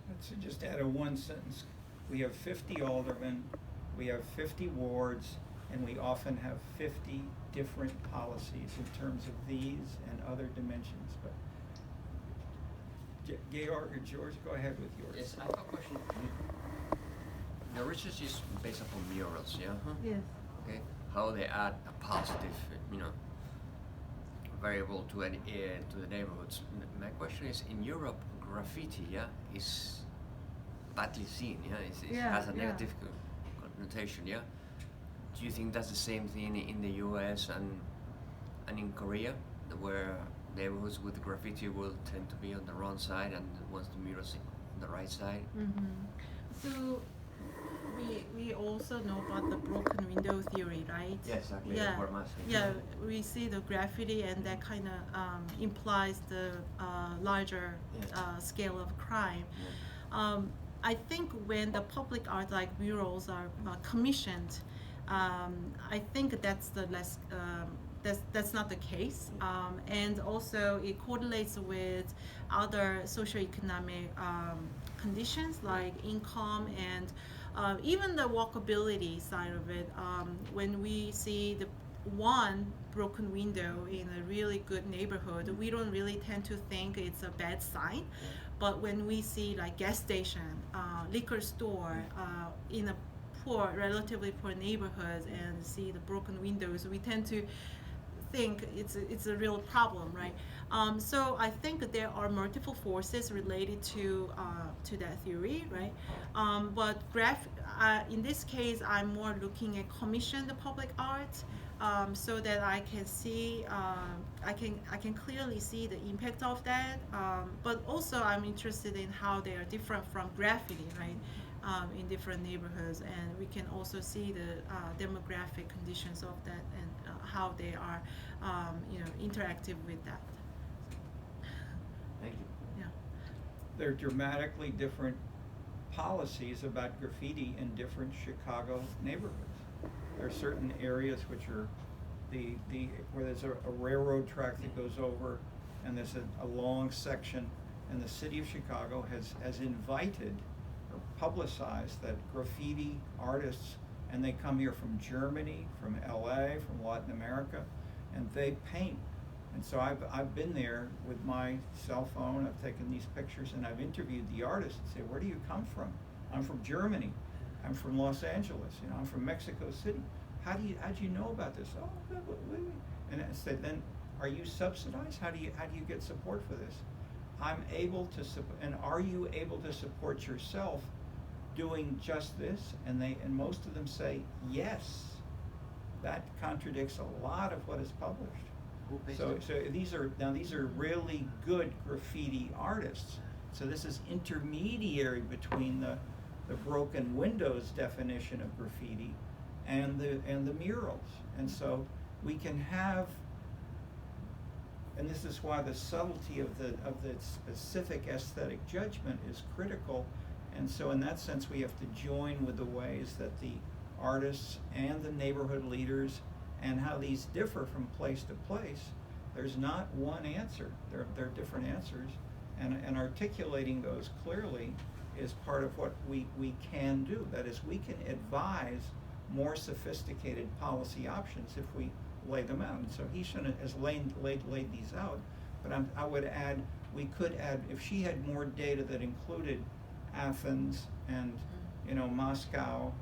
Let's just add a one sentence. We have 50 aldermen, we have 50 wards, and we often have 50 different policies in terms of these and other dimensions. But Georg or George, go ahead with yours. Yes, I have a question. The research is based upon murals, yeah? Yes. Okay. How they add a positive, variable to the neighborhoods. My question is, in Europe, graffiti, yeah, is badly seen, yeah? It has a negative connotation, yeah? Do you think that's the same thing in the US and in Korea, where neighborhoods with graffiti will tend to be on the wrong side and ones the murals on the right side? So we also know about the broken window theory, right? Yes, exactly. Yeah, That's what I'm asking. yeah. We see the graffiti, and that kind of implies the larger scale of crime. Yeah. I think when the public art like murals are commissioned, I think that's the less. That's not the case, and also it correlates with other socioeconomic conditions like income and even the walkability side of it. When we see the one broken window in a really good neighborhood, we don't really tend to think it's a bad sign. But when we see like gas station, liquor store in a relatively poor neighborhood and see the broken windows, we tend to think it's a real problem, right? So I think there are multiple forces related to that theory, right? But in this case, I'm more looking at commissioned public art, so that I can see, I can clearly see the impact of that. But also, I'm interested in how they are different from graffiti, right? In different neighborhoods, and we can also see the demographic conditions of that and how they are, interactive with that. Thank you. Yeah. There are dramatically different policies about graffiti in different Chicago neighborhoods. There are certain areas which are where there's a railroad track that goes over, and there's a long section, and the city of Chicago has invited or publicized that graffiti artists, and they come here from Germany, from LA, from Latin America, and they paint. And so I've been there with my cell phone, I've taken these pictures, and I've interviewed the artists and say, where do you come from? I'm from Germany, I'm from Los Angeles, I'm from Mexico City. How'd you know about this? Oh, and I said, then are you subsidized? How do you get support for this? I'm able to and are you able to support yourself doing just this? And most of them say yes. That contradicts a lot of what is published. So these are really good graffiti artists. So this is intermediary between the broken windows definition of graffiti and the murals. And so we can have, and this is why the subtlety of the specific aesthetic judgment is critical. And so in that sense, we have to join with the ways that the artists and the neighborhood leaders and how these differ from place to place. There's not one answer. There are different answers. And articulating those clearly is part of what we can do. That is, we can advise more sophisticated policy options if we lay them out. And so Hyesun has laid these out. But I would add, we could add, if she had more data that included Athens and Moscow,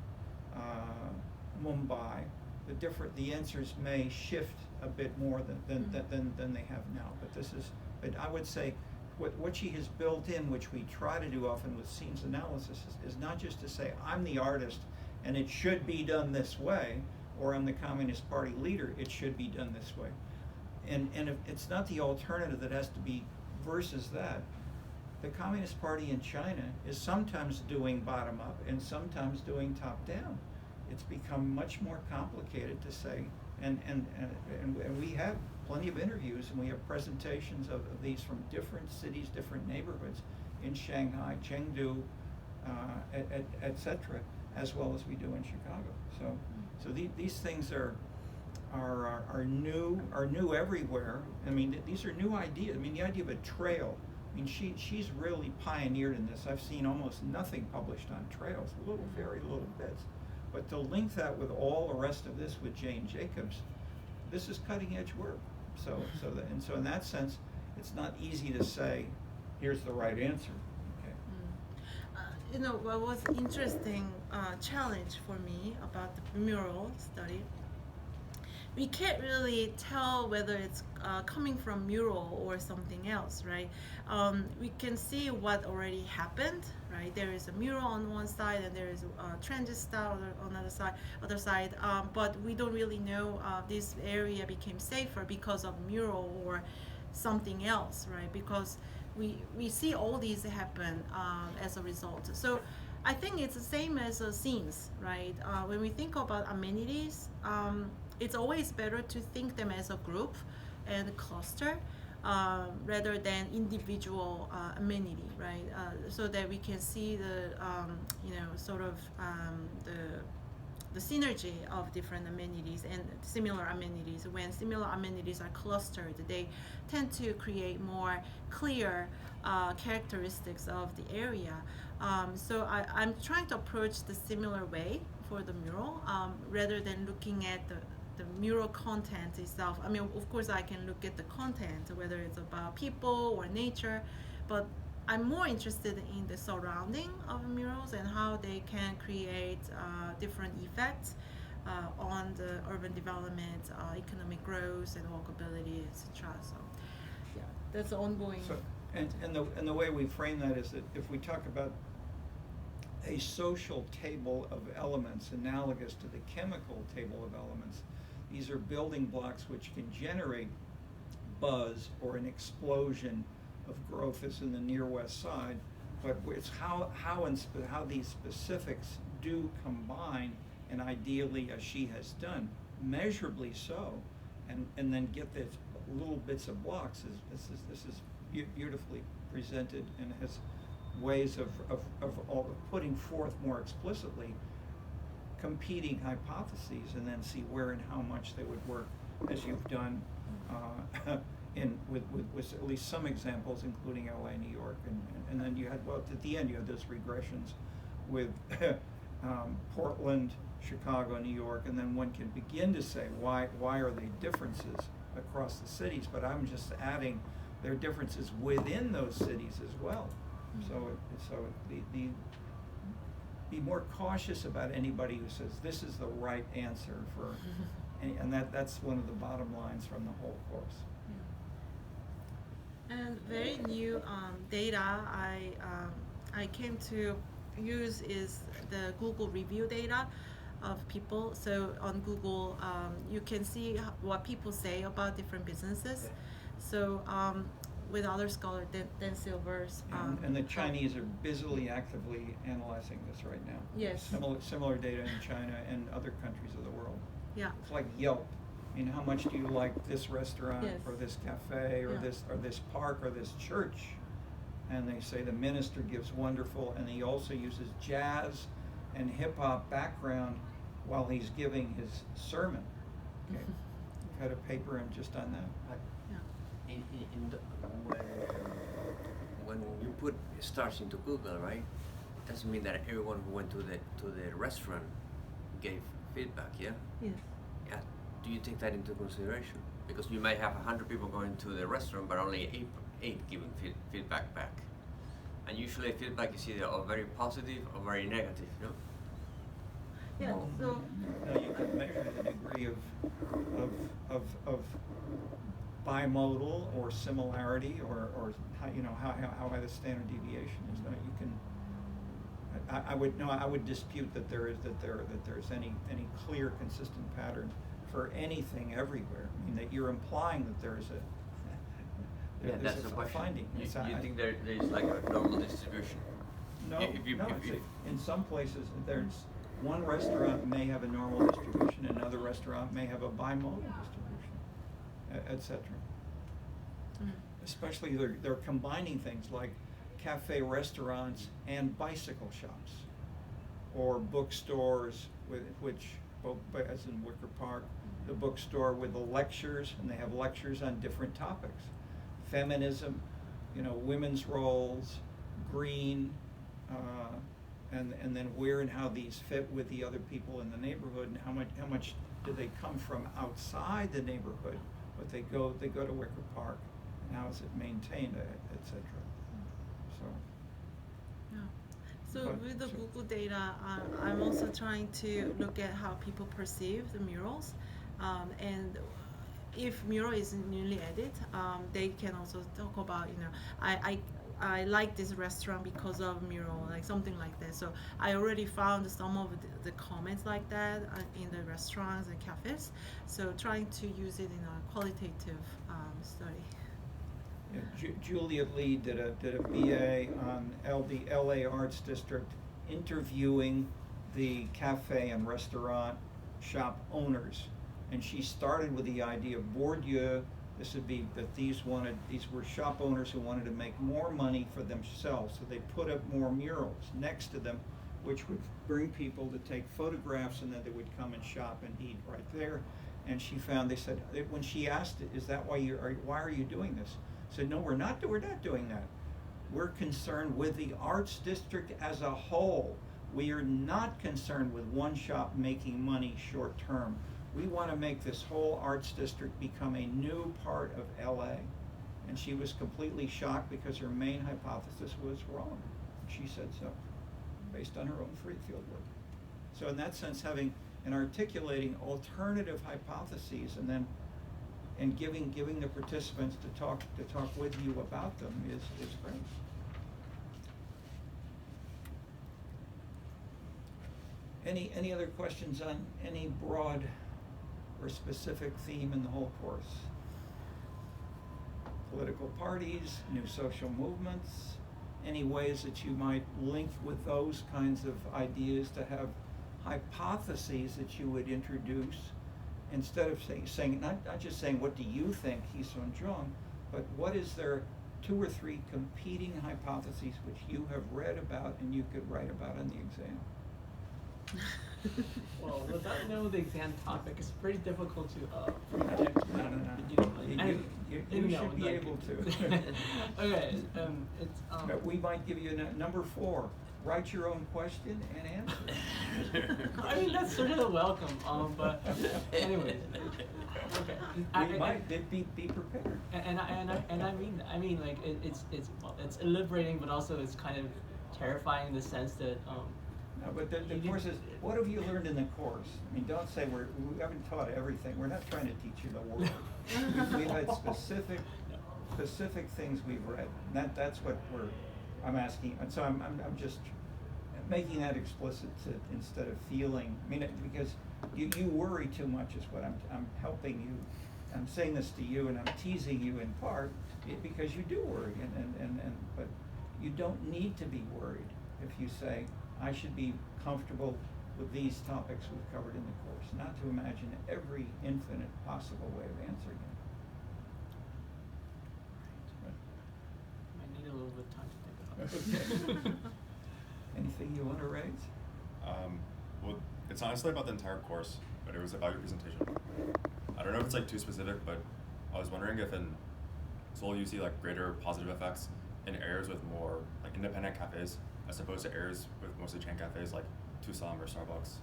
Mumbai, the answers may shift a bit more than they have now. But I would say what she has built in, which we try to do often with scenes analysis, is not just to say I'm the artist and it should be done this way, or I'm the Communist Party leader, it should be done this way. And if it's not the alternative that has to be versus that. The Communist Party in China is sometimes doing bottom up and sometimes doing top down. It's become much more complicated to say, and we have plenty of interviews and we have presentations of these from different cities, different neighborhoods in Shanghai, Chengdu, etc., as well as we do in Chicago. So these things are new everywhere. I mean, these are new ideas. I mean, the idea of a trail. I mean, she's really pioneered in this. I've seen almost nothing published on trails, very little bits. But to link that with all the rest of this with Jane Jacobs, this is cutting edge work. So in that sense, it's not easy to say, here's the right answer. You know, what was interesting challenge for me about the mural study, we can't really tell whether it's coming from mural or something else, right? We can see what already happened, right? There is a mural on one side and there is a transit style on the other side, but we don't really know this area became safer because of mural or something else, right? Because we see all these happen as a result. So I think it's the same as scenes, right? When we think about amenities, it's always better to think them as a group and cluster rather than individual amenity, right? So that we can see the sort of the synergy of different amenities and similar amenities. When similar amenities are clustered, they tend to create more clear characteristics of the area. So I'm trying to approach the similar way for the mural rather than looking at the mural content itself. I mean, of course, I can look at the content, whether it's about people or nature, but I'm more interested in the surrounding of murals and how they can create different effects on the urban development, economic growth, and walkability, etc. So, yeah, that's ongoing. So, and the way we frame that is that if we talk about a social table of elements analogous to the chemical table of elements, these are building blocks which can generate buzz or an explosion of growth as in the near west side, but it's how these specifics do combine, and ideally, as she has done, measurably so, and then get these little bits of blocks. This is beautifully presented and has ways of putting forth more explicitly competing hypotheses, and then see where and how much they would work, as you've done with at least some examples, including LA, New York, and then you had, well, at the end you had those regressions with Portland, Chicago, New York, and then one can begin to say why are they differences across the cities, but I'm just adding there are differences within those cities as well. So be more cautious about anybody who says this is the right answer for, and that's one of the bottom lines from the whole course. And very new data I came to use is the Google review data of people. So on Google, you can see what people say about different businesses. So with other scholars than Silver's. And the Chinese are busily, actively analyzing this right now. Yes. Similar data in China and other countries of the world. Yeah. It's like Yelp. I mean, how much do you like this restaurant, Yes. or this cafe, or this park, or this church? And they say the minister gives wonderful, and he also uses jazz and hip hop background while he's giving his sermon. Okay. I've had a paper just on that. When you put stars into Google, right? It doesn't mean that everyone who went to the restaurant gave feedback, yeah? Yes. Yeah. Do you take that into consideration? Because you might have 100 people going to the restaurant, but only eight giving feedback back. And usually feedback is either very positive or very negative, no? Yeah. So. Now you can measure the degree of bimodal or similarity, or how high the standard deviation is. Now you can. I would dispute that there's any clear, consistent pattern for anything everywhere. I mean, that you're implying that there's that's the a question. finding. You think there is like a normal distribution? No, in some places there's one restaurant may have a normal distribution, another restaurant may have a bimodal distribution, etc. Especially they're combining things like cafe restaurants and bicycle shops, or bookstores which, as in Wicker Park, the bookstore with the lectures, and they have lectures on different topics. Feminism, women's roles, green, and then where and how these fit with the other people in the neighborhood, and how much do they come from outside the neighborhood, but they go to Wicker Park, and how is it maintained, etc. So. Yeah. So But- with the so- Google data, I'm also trying to look at how people perceive the murals, and if mural is newly added, they can also talk about, I like this restaurant because of mural, like something like that. So I already found some of the comments like that in the restaurants and cafes. So trying to use it in a qualitative study. Yeah, Juliet Lee did a BA on the LA Arts District, interviewing the cafe and restaurant shop owners, and she started with the idea of Bourdieu. This would be that these were shop owners who wanted to make more money for themselves, so they put up more murals next to them, which would bring people to take photographs, and then they would come and shop and eat right there. And she found, they said, when she asked, "Is that why why are you doing this?" Said, "No, we're not doing that. We're concerned with the arts district as a whole. We are not concerned with one shop making money short term. We want to make this whole arts district become a new part of LA." And she was completely shocked because her main hypothesis was wrong. She said so, based on her own field work. So in that sense, having and articulating alternative hypotheses, and giving the participants to talk with you about them is great. Any other questions on any broad or specific theme in the whole course? Political parties, new social movements, any ways that you might link with those kinds of ideas to have hypotheses that you would introduce, instead of saying not just saying, "What do you think, Hyesun Jeong," but what is there 2 or 3 competing hypotheses which you have read about and you could write about on the exam? Well, without knowing the exam topic, it's pretty difficult to project. No. You should be able to. Okay, it's But we might give you number 4. Write your own question and answer. I mean, that's sort of the welcome. But anyways, okay. We might be prepared. And I mean, like it's liberating, but also it's kind of terrifying in the sense that No, but the course is, what have you learned in the course? I mean, don't say we haven't taught everything. We're not trying to teach you the world. We've had specific things we've read. And that's what I'm asking. And so I'm just making that explicit instead of feeling. I mean, because you worry too much is what I'm helping you. I'm saying this to you, and I'm teasing you in part because you do worry, but you don't need to be worried if you say, "I should be comfortable with these topics we've covered in the course," not to imagine every infinite possible way of answering it. I need a little bit of time to think about it. Okay. Anything you want to raise? Well, it's not necessarily about the entire course, but it was about your presentation. I don't know if it's like too specific, but I was wondering if in Seoul you see like greater positive effects in areas with more like independent cafes as opposed to areas with mostly chain cafes like Tusam or Starbucks.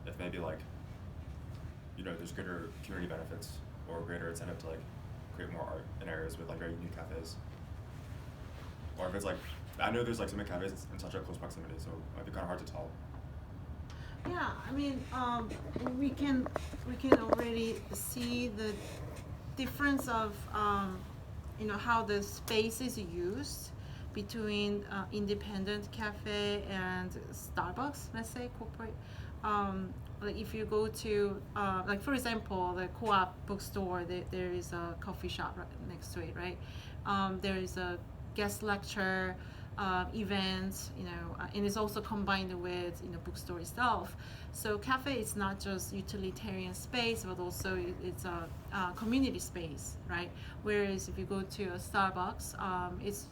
If maybe like, there's greater community benefits or greater incentive to like create more art in areas with like very unique cafes. Or if it's like, I know there's like so many cafes in such a close proximity, so it might be kind of hard to tell. Yeah, I mean, we can already see the difference of how the space is used between independent cafe and Starbucks, let's say corporate. Like if you go to like for example the Co-op bookstore, there is a coffee shop right next to it, right? There is a guest lecture. Events, and it's also combined with bookstore itself. So cafe is not just utilitarian space, but also it's a community space, right? Whereas if you go to a Starbucks, it's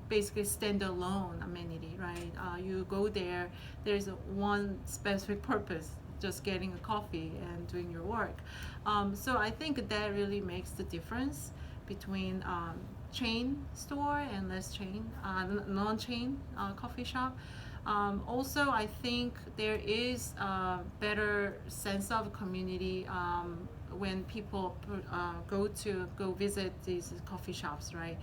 basically standalone amenity, right? You go there, there's one specific purpose, just getting a coffee and doing your work. So I think that really makes the difference between chain store and less chain, non-chain coffee shop. Also, I think there is a better sense of community when people go visit these coffee shops, right?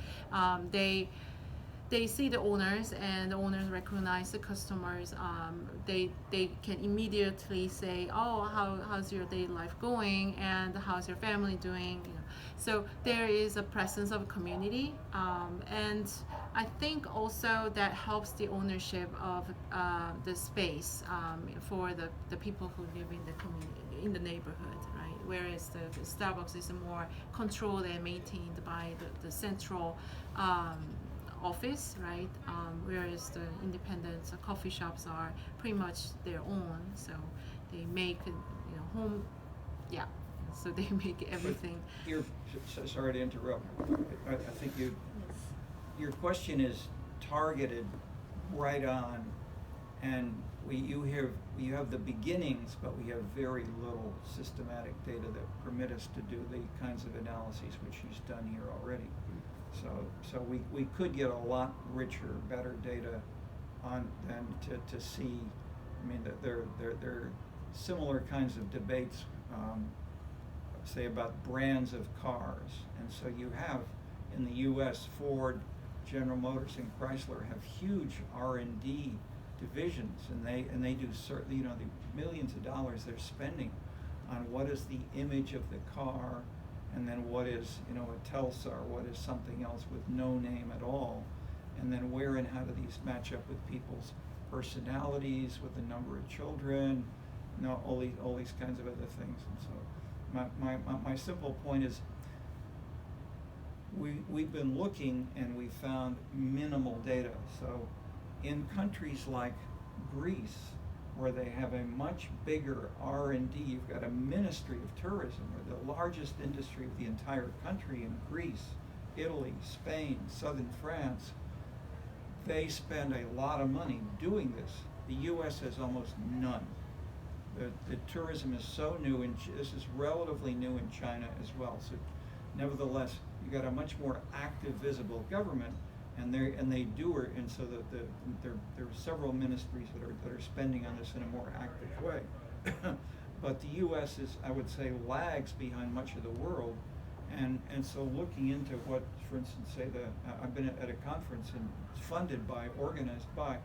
They see the owners, and the owners recognize the customers. They can immediately say, "Oh, how's your day life going?" and "How's your family doing?" You know, so there is a presence of community, and I think also that helps the ownership of the space for the people who live in the community, in the neighborhood, right? Whereas the Starbucks is more controlled and maintained by the central office, right? Whereas the independent coffee shops are pretty much their own, so they make home, yeah. So they make everything. You're sorry to interrupt. I think your question is targeted right on, and you have the beginnings, but we have very little systematic data that permit us to do the kinds of analyses which she's done here already. So we could get a lot richer, better data on than to see. I mean, there are similar kinds of debates, say about brands of cars, and so you have in the U.S. Ford, General Motors, and Chrysler have huge R&D divisions, and they do certainly the millions of dollars they're spending on what is the image of the car. And then what is, a Telstar, what is something else with no name at all? And then where and how do these match up with people's personalities, with the number of children, all these kinds of other things. And so my simple point is we've been looking and we found minimal data. So in countries like Greece, where they have a much bigger R&D. You've got a ministry of tourism, or the largest industry of the entire country in Greece, Italy, Spain, southern France. They spend a lot of money doing this. The U.S. has almost none. The tourism is so new, and this is relatively new in China as well. So nevertheless, you've got a much more active, visible government, and they do it, and so there are several ministries that are spending on this in a more active way. But the U.S. is, I would say, lags behind much of the world, and so looking into what, for instance, say I've been at a conference and organized by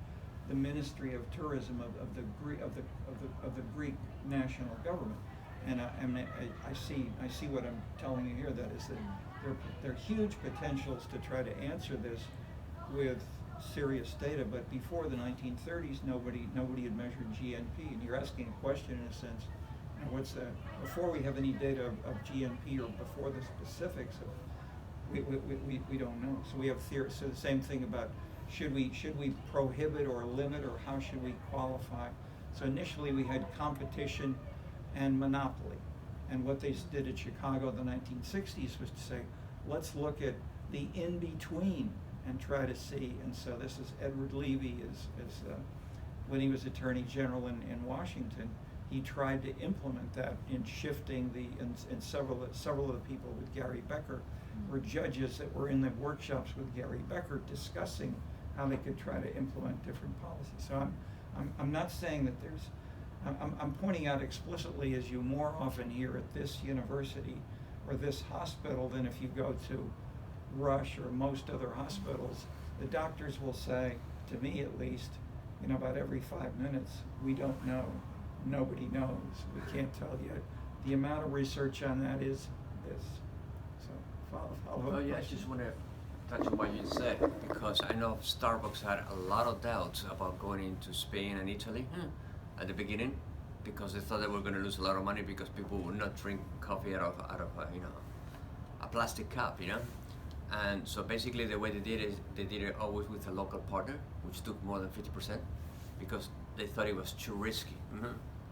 the Ministry of Tourism of the Greek national government, and I see what I'm telling you here. That is that there are huge potentials to try to answer this with serious data, but before the 1930s, nobody had measured GNP, and you're asking a question in a sense. What's that? Before we have any data of GNP, or before the specifics of, we don't know. So we have theory. So the same thing about should we prohibit or limit, or how should we qualify? So initially we had competition and monopoly, and what they did at Chicago in the 1960s was to say, let's look at the in between and try to see. And so this is Edward Levy, when he was Attorney General in Washington, he tried to implement that in shifting and several of the people with Gary Becker were judges that were in the workshops with Gary Becker discussing how they could try to implement different policies. So I'm not saying that I'm pointing out explicitly, as you more often hear at this university or this hospital than if you go to Rush or most other hospitals, the doctors will say, to me at least, about every 5 minutes, we don't know. Nobody knows. We can't tell yet. The amount of research on that is this. So follow. Oh yeah, I just want to touch on what you said, because I know Starbucks had a lot of doubts about going into Spain and Italy at the beginning, because they thought they were going to lose a lot of money because people would not drink coffee out of a plastic cup, And so basically the way they did it always with a local partner, which took more than 50%, because they thought it was too risky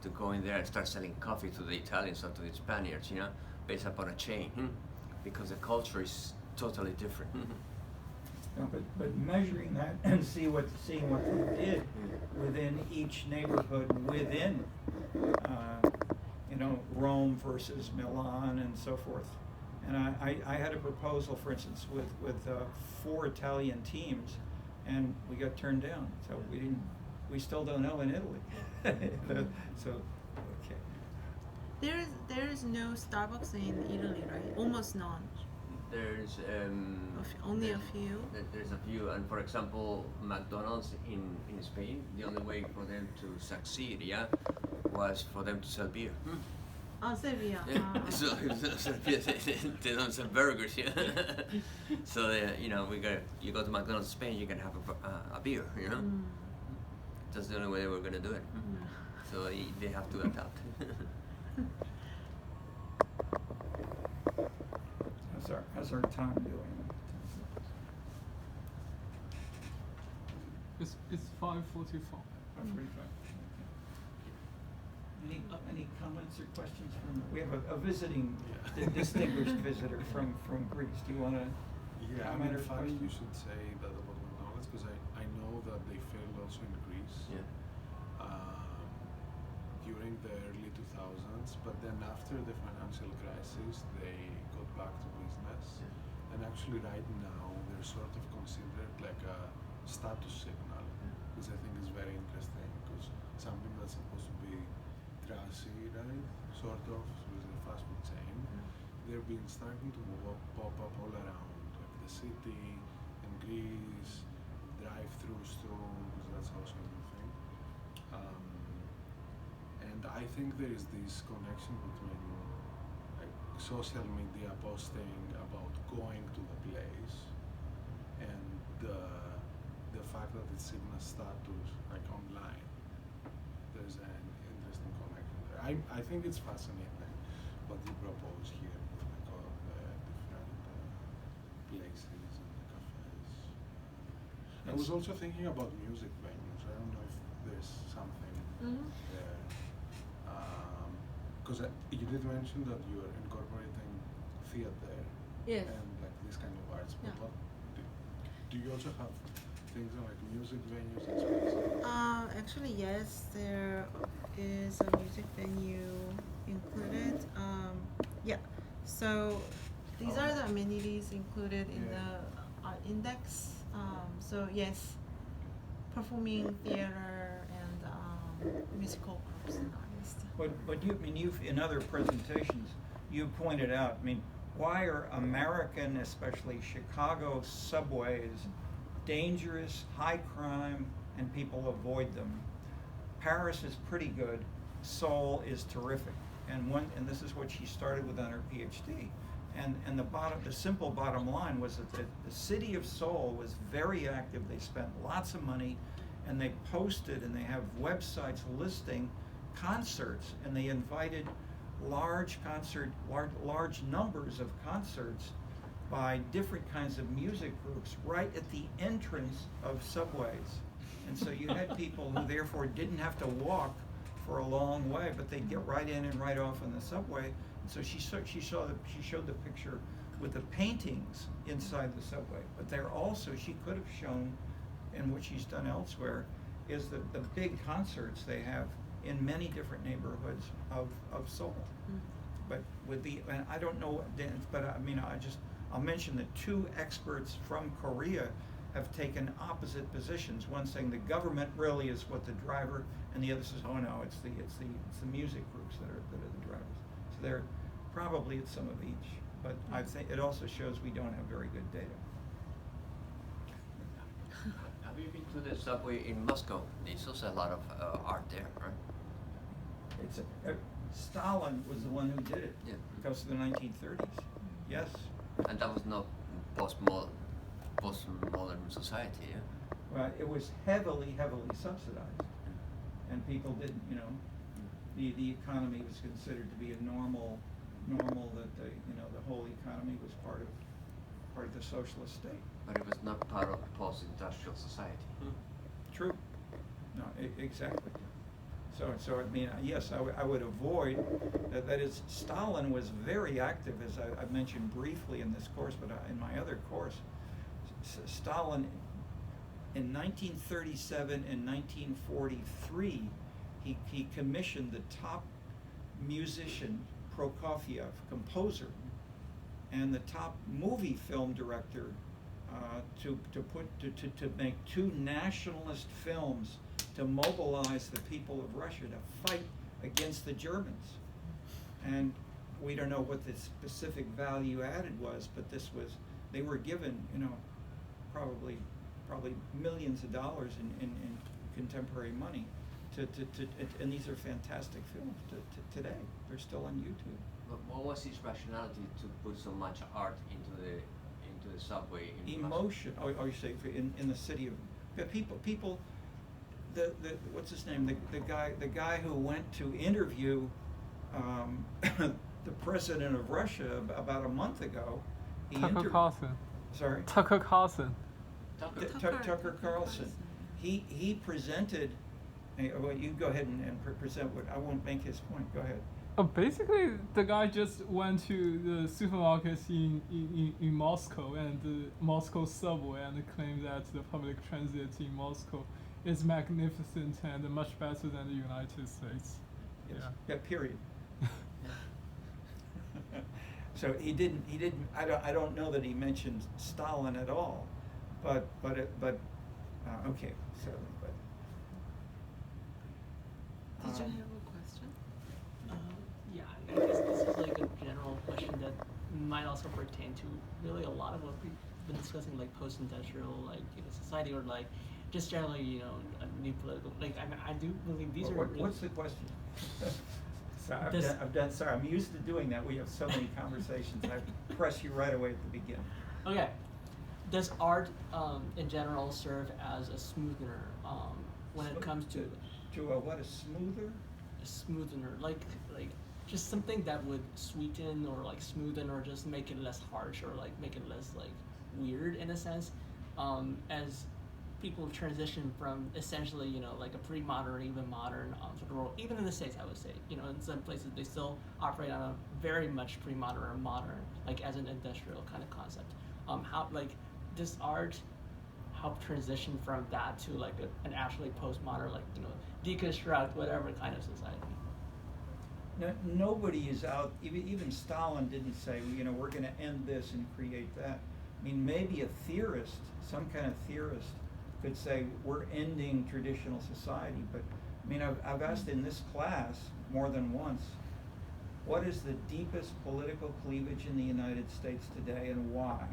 to go in there and start selling coffee to the Italians or to the Spaniards, based upon a chain, because the culture is totally different. No, but measuring that and seeing what they did within each neighborhood within, Rome versus Milan and so forth. And I had a proposal, for instance, with 4 Italian teams, and we got turned down. So we still don't know in Italy. So, okay. There is no Starbucks in Italy, right? Almost none. There's Only a few. There's a few, and for example, McDonald's in Spain, the only way for them to succeed, was for them to sell beer. Oh, Sevilla. Yeah. So they don't sell burgers, So you go to McDonald's Spain, you can have a beer, That's the only way we're gonna do it. So they have to adapt. How's our time doing? It's 5:45. 5:45. Any comments or questions from? We have a visiting, distinguished visitor from Greece. Do you want to? Yeah, comment in or fact, question? you should say that about McDonald's because I know that they failed also in Greece during the early 2000s, but then after the financial crisis, they got back to business. And actually, right now, they're sort of considered like a status signal, which I think is very interesting because something that's supposed to be trashy, right? Sort of, with a fast food chain. They've been starting to pop up all around the city, in Greece, drive-through stores, that's also a new thing. And I think there is this connection between social media posting about going to the place and the fact that it signals status online. There's an interesting connection there. I think it's fascinating what you propose here with all the different places and the cafes. I was also thinking about music venues. I don't know if there's something there. Because you did mention that you are incorporating theater Yes. and like this kind of arts. But Yeah. do you also have things on like music venues and spaces? Actually, yes, there is a music venue included. Yeah. So these are the amenities included in the index. So yes, performing theater and musical groups and artists. But you've in other presentations, you pointed out. Why are American, especially Chicago subways, dangerous, high crime, and people avoid them? Paris is pretty good. Seoul is terrific. And this is what she started with on her PhD. And the simple bottom line was that the city of Seoul was very active. They spent lots of money, and they posted and they have websites listing concerts, and they invited large numbers of concerts by different kinds of music groups right at the entrance of subways. And so you had people who therefore didn't have to walk for a long way, but they'd get right in and right off on the subway. And so she showed the picture with the paintings inside the subway. But she could have shown, and what she's done elsewhere, is the big concerts they have in many different neighborhoods of Seoul. But and I don't know, but I'll mention that 2 experts from Korea have taken opposite positions. One saying the government really is what the driver, and the other says, oh no, it's the music groups that are the drivers. So they're probably it's some of each. But I think it also shows we don't have very good data. Have you been to the subway in Moscow? There's also a lot of art there, right? Stalin was the one who did it. Yeah. Because of the 1930s. Yes. And that was not postmodern society, yeah? Well, it was heavily subsidized, and people didn't. The economy was considered to be a normal that the whole economy was part of the socialist state. But it was not part of post-industrial society. True. No, exactly. So yes, I would avoid that. That is, Stalin was very active, as I mentioned briefly in this course, but in my other course, Stalin, in 1937 and 1943, he commissioned the top musician, Prokofiev, composer, and the top movie film director to make two nationalist films to mobilize the people of Russia to fight against the Germans. And we don't know what the specific value added was, but they were given, probably millions of dollars in contemporary money and these are fantastic films today. They're still on YouTube. But what was his rationality to put so much art into the subway? Emotion. Oh, you say in the city of people. The what's his name? The guy who went to interview the president of Russia about a month ago. Tucker Carlson. Sorry. Tucker Carlson. Tucker Carlson. He presented. Well, you go ahead and present what I won't make his point. Go ahead. Basically, the guy just went to the supermarkets in Moscow and the Moscow subway and claimed that the public transit in Moscow is magnificent and much better than the United States. Yes. Yeah. Period. So he didn't. I don't know that he mentioned Stalin at all, but okay. So but. Did you have a question? Yeah, I guess this is like a general question that might also pertain to really a lot of what we've been discussing, like post-industrial, society, or like just generally, a new political. I do believe these are. What's the question? Sorry, sorry, I'm used to doing that. We have so many conversations. I press you right away at the beginning. Okay. Does art, in general, serve as a smoother when it comes to what, a smoother? A smoother, like just something that would sweeten or like smoothen or just make it less harsh or like make it less like weird in a sense, as people transition from essentially like a pre-modern, even modern sort of world. Even in the States, I would say, in some places they still operate on a very much pre-modern or modern, like as an industrial kind of concept. How does art help transition from that to like an actually postmodern, deconstruct whatever kind of society? No, nobody is out. Even Stalin didn't say, we're going to end this and create that. I mean, maybe a theorist, some kind of theorist, could say we're ending traditional society. But I mean, I've asked in this class more than once, what is the deepest political cleavage in the United States today and why?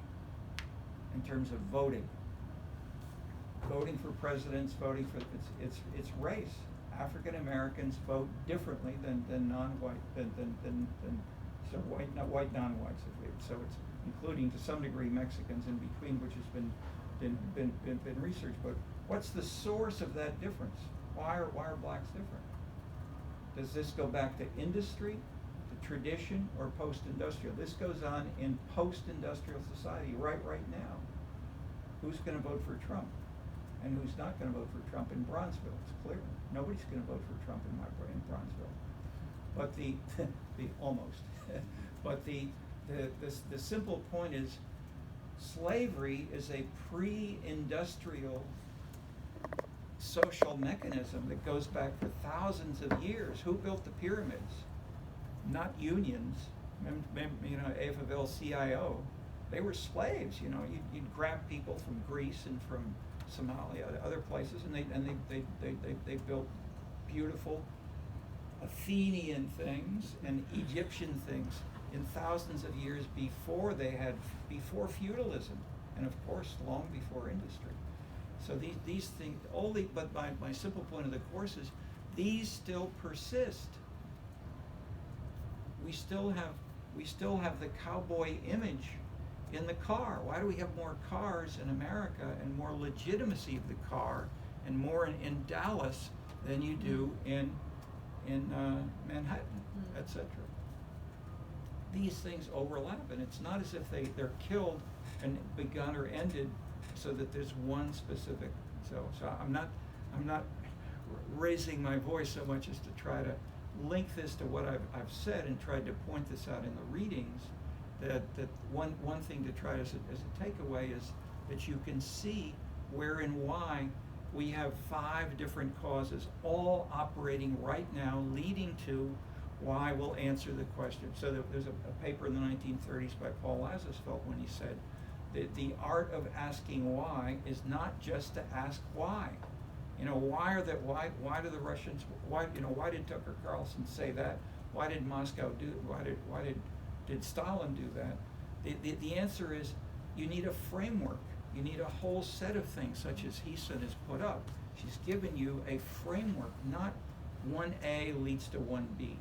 In terms of voting for presidents, voting for it's race. African Americans vote differently than non-white than so white non-whites. So it's including to some degree Mexicans in between, which has been researched. But what's the source of that difference? Why are blacks different? Does this go back to industry, to tradition, or post-industrial? This goes on in post-industrial society right now. Who's going to vote for Trump? And who's not going to vote for Trump in Bronzeville? It's clear. Nobody's going to vote for Trump in Bronzeville. But the almost. But the simple point is, slavery is a pre-industrial social mechanism that goes back for thousands of years. Who built the pyramids? Not unions. Eva CIO. They were slaves. You'd grab people from Greece and from Somalia, other places, and they built beautiful Athenian things and Egyptian things in thousands of years before feudalism, and of course long before industry. So these things but my simple point of the course is these still persist. We still have the cowboy image in the car. Why do we have more cars in America and more legitimacy of the car and more in Dallas than you do in Manhattan, etc.? These things overlap, and it's not as if they're killed and begun or ended so that there's one specific. So I'm not raising my voice so much as to try to link this to what I've said and tried to point this out in the readings. That one thing to try as a takeaway is that you can see where and why we have 5 different causes all operating right now, leading to why we'll answer the question. So there's a paper in the 1930s by Paul Lazarsfeld when he said that the art of asking why is not just to ask why. You know, why do the Russians, why did Tucker Carlson say that? Why did Moscow do, why did Stalin do that? The answer is you need a framework. You need a whole set of things, such as Hyesun has put up. She's given you a framework, not 1A leads to 1B.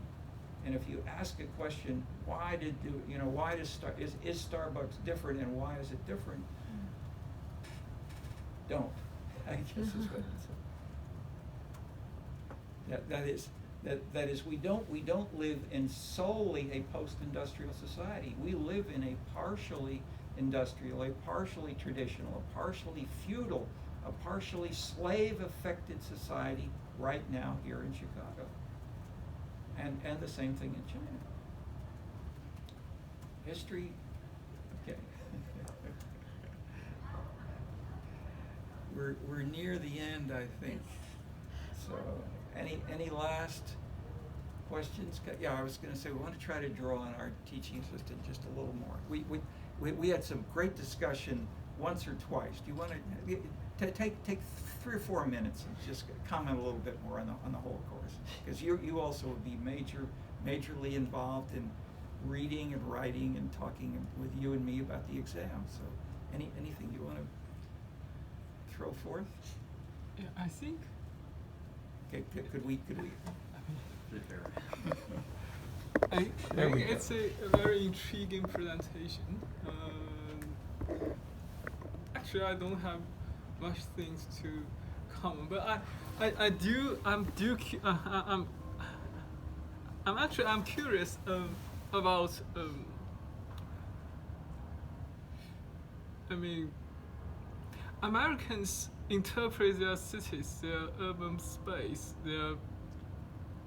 And if you ask a question, is Starbucks different and why is it different? Don't. I guess is what it's. That is we don't live in solely a post-industrial society. We live in a partially industrial, a partially traditional, a partially feudal, a partially slave-affected society right now here in Chicago. And the same thing in China. History, okay. We're near the end, I think. So, any last questions? Yeah, I was going to say we want to try to draw on our teaching assistant just a little more. We had some great discussion once or twice. Do you want to take 3 or 4 minutes and just comment a little bit more on the whole course? Because you also would be majorly involved in reading and writing and talking with you and me about the exam. So anything you want to throw forth? Yeah, I think. Okay, could we? I There we think go. it's a very intriguing presentation. Actually, I don't have much things to comment, but I'm curious about. I mean, Americans interpret their cities, their urban space,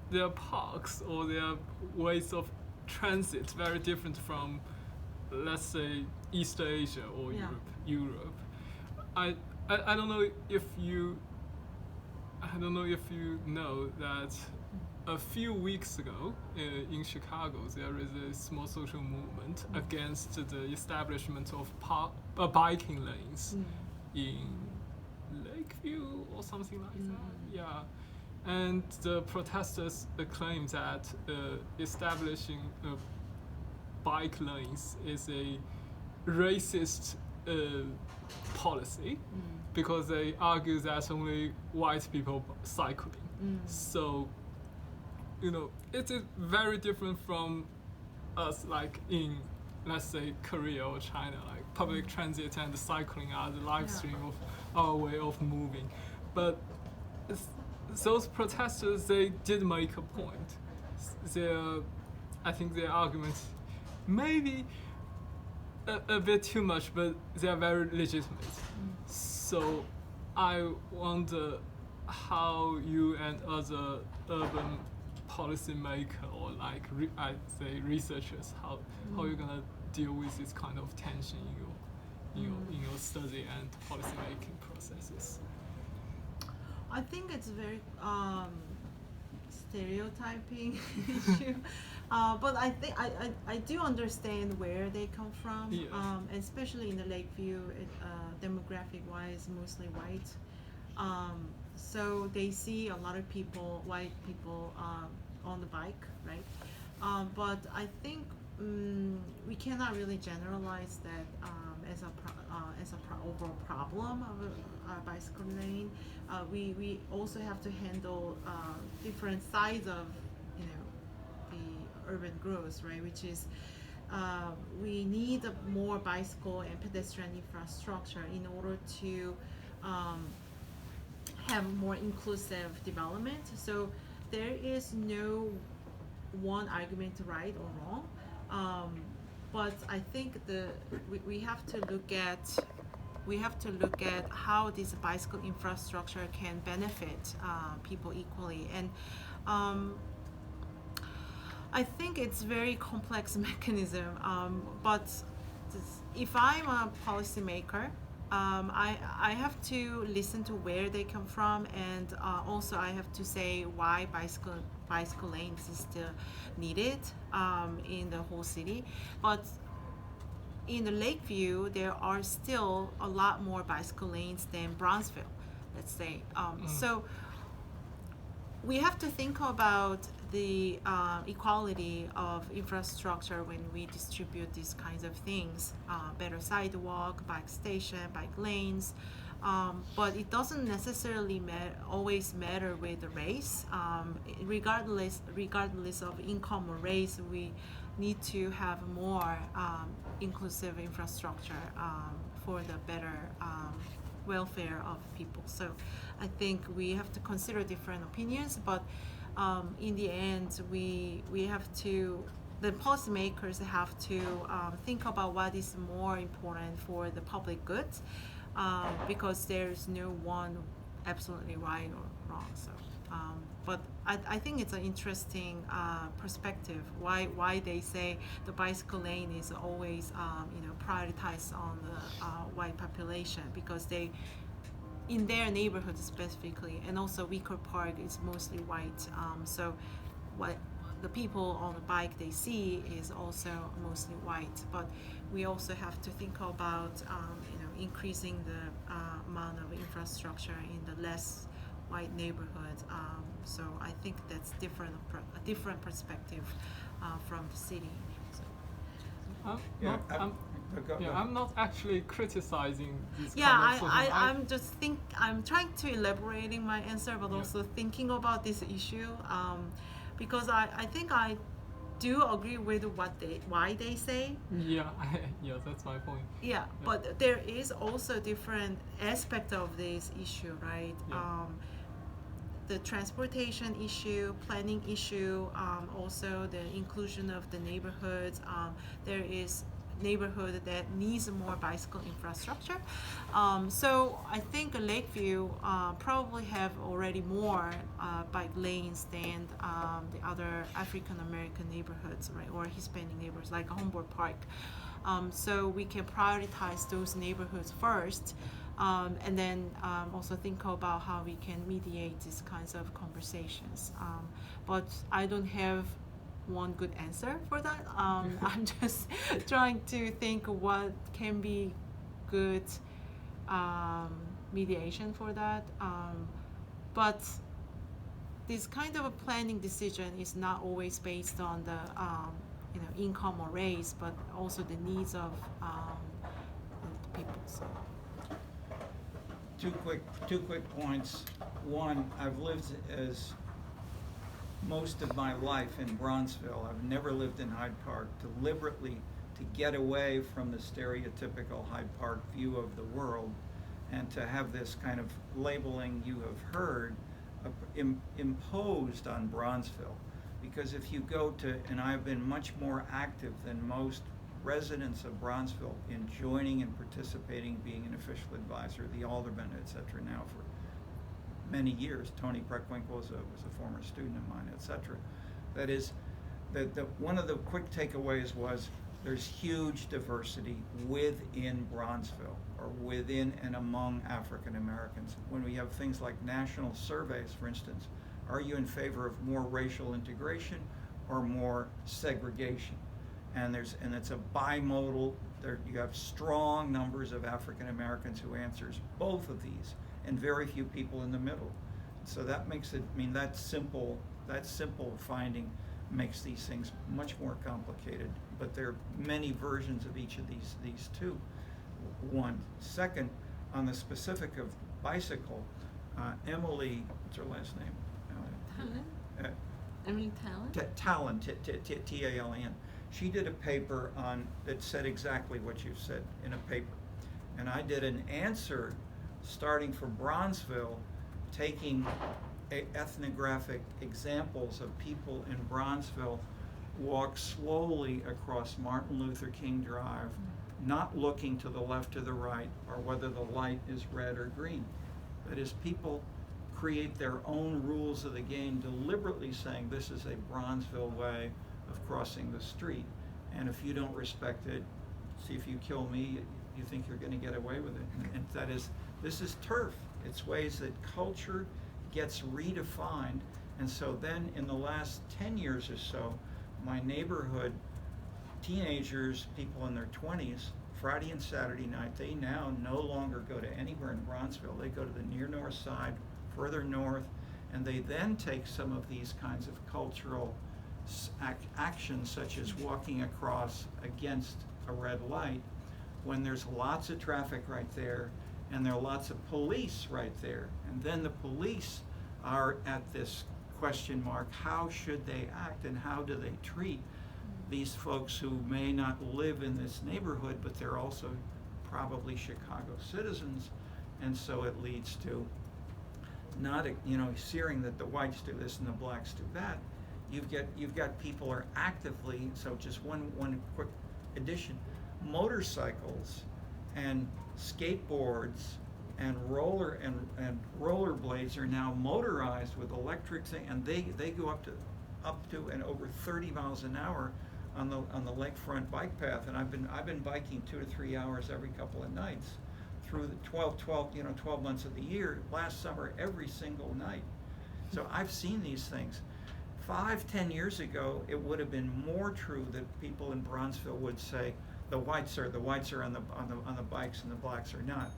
their parks or their ways of transit very different from, let's say, East Asia or Yeah. Europe. I don't know if you know that a few weeks ago in Chicago there is a small social movement against the establishment of biking lanes in Lakeview or something like that. Yeah. And the protesters claim that establishing bike lanes is a racist policy because they argue that only white people cycling. So, it is very different from us, like in, let's say, Korea or China, like public transit and cycling are the live stream of our way of moving. But those protesters, they did make a point. I think their argument maybe a bit too much, but they are very legitimate. So I wonder how you and other urban policymakers or like I'd say researchers, how you're gonna deal with this kind of tension in your study and policy making processes. I think it's a very stereotyping issue, but I think I do understand where they come from. Yeah. Especially in the Lakeview, demographic-wise, mostly white. So they see a lot of white people on the bike, right? But I think we cannot really generalize that as a overall problem of a bicycle lane. We also have to handle different sides of the urban growth, right? Which is we need a more bicycle and pedestrian infrastructure in order to have more inclusive development. So there is no one argument right or wrong, but I think we have to look at how this bicycle infrastructure can benefit people equally. And I think it's very complex mechanism, but if I'm a policymaker, I have to listen to where they come from, and also I have to say why bicycle lanes is still needed in the whole city. But in the Lakeview, there are still a lot more bicycle lanes than Bronzeville, let's say. So we have to think about the equality of infrastructure when we distribute these kinds of things. Better sidewalk, bike station, bike lanes. But it doesn't necessarily always matter with the race. Regardless of income or race, we need to have more inclusive infrastructure for the better welfare of people. So I think we have to consider different opinions, but in the end, we have to, the policymakers have to think about what is more important for the public good, because there's no one absolutely right or wrong. So, but I think it's an interesting perspective why they say the bicycle lane is always prioritized on the white population, because they, in their neighborhood specifically, and also Wicker Park is mostly white. So what the people on the bike they see is also mostly white. But we also have to think about increasing the amount of infrastructure in the less white neighborhood. So I think that's a different perspective from the city. So. I'm not actually criticizing these Yeah, kind of I'm trying to elaborating my answer, but also thinking about this issue, because I think I do agree with why they say. Yeah, yeah, that's my point. Yeah, but there is also different aspect of this issue, right? Yeah. The transportation issue, planning issue, also the inclusion of the neighborhoods. There is neighborhood that needs more bicycle infrastructure. So I think Lakeview probably have already more bike lanes than the other African American neighborhoods, right, or Hispanic neighborhoods like Humboldt Park. So we can prioritize those neighborhoods first, and then also think about how we can mediate these kinds of conversations. But I don't have one good answer for that. I'm just trying to think what can be good mediation for that. But this kind of a planning decision is not always based on the income or race, but also the needs of the people. So. Two quick points. One, I've lived as most of my life in Bronzeville. I've never lived in Hyde Park, deliberately to get away from the stereotypical Hyde Park view of the world, and to have this kind of labeling you have heard imposed on Bronzeville. Because if you go to, and I've been much more active than most residents of Bronzeville in joining and participating, being an official advisor, the alderman, etc. now for many years. Tony Preckwinkle was a former student of mine, etc. That is, that one of the quick takeaways was there's huge diversity within Bronzeville, or within and among African Americans. When we have things like national surveys, for instance, are you in favor of more racial integration or more segregation? And it's a bimodal. You have strong numbers of African Americans who answers both of these, and very few people in the middle. So that makes it, that simple finding makes these things much more complicated. But there are many versions of each of these two. One. Second, on the specific of bicycle, Emily, what's her last name? Emily Talent? Talent, T-A-L-E-N. She did a paper that said exactly what you said in a paper. And I did an answer starting from Bronzeville, taking ethnographic examples of people in Bronzeville walk slowly across Martin Luther King Drive, not looking to the left or the right, or whether the light is red or green. That is, people create their own rules of the game, deliberately saying this is a Bronzeville way of crossing the street, and if you don't respect it, see if you kill me, you think you're going to get away with it. And that is, this is turf. It's ways that culture gets redefined. And so then in the last 10 years or so, my neighborhood, teenagers, people in their 20s, Friday and Saturday night, they now no longer go to anywhere in Bronzeville. They go to the near north side, further north, and they then take some of these kinds of cultural actions, such as walking across against a red light when there's lots of traffic right there and there are lots of police right there. And then the police are at this question mark: how should they act and how do they treat these folks who may not live in this neighborhood, but they're also probably Chicago citizens? And so it leads to not, hearing that the whites do this and the blacks do that. You've got people are actively, so just one quick addition, motorcycles and skateboards and rollerblades are now motorized with electric thing, and they go up to and over 30 miles an hour on the lakefront bike path. And I've been biking 2 to 3 hours every couple of nights through the 12 months of the year. Last summer, every single night. So I've seen these things. 5-10 years ago, it would have been more true that people in Bronzeville would say the whites are on the bikes and the blacks are not.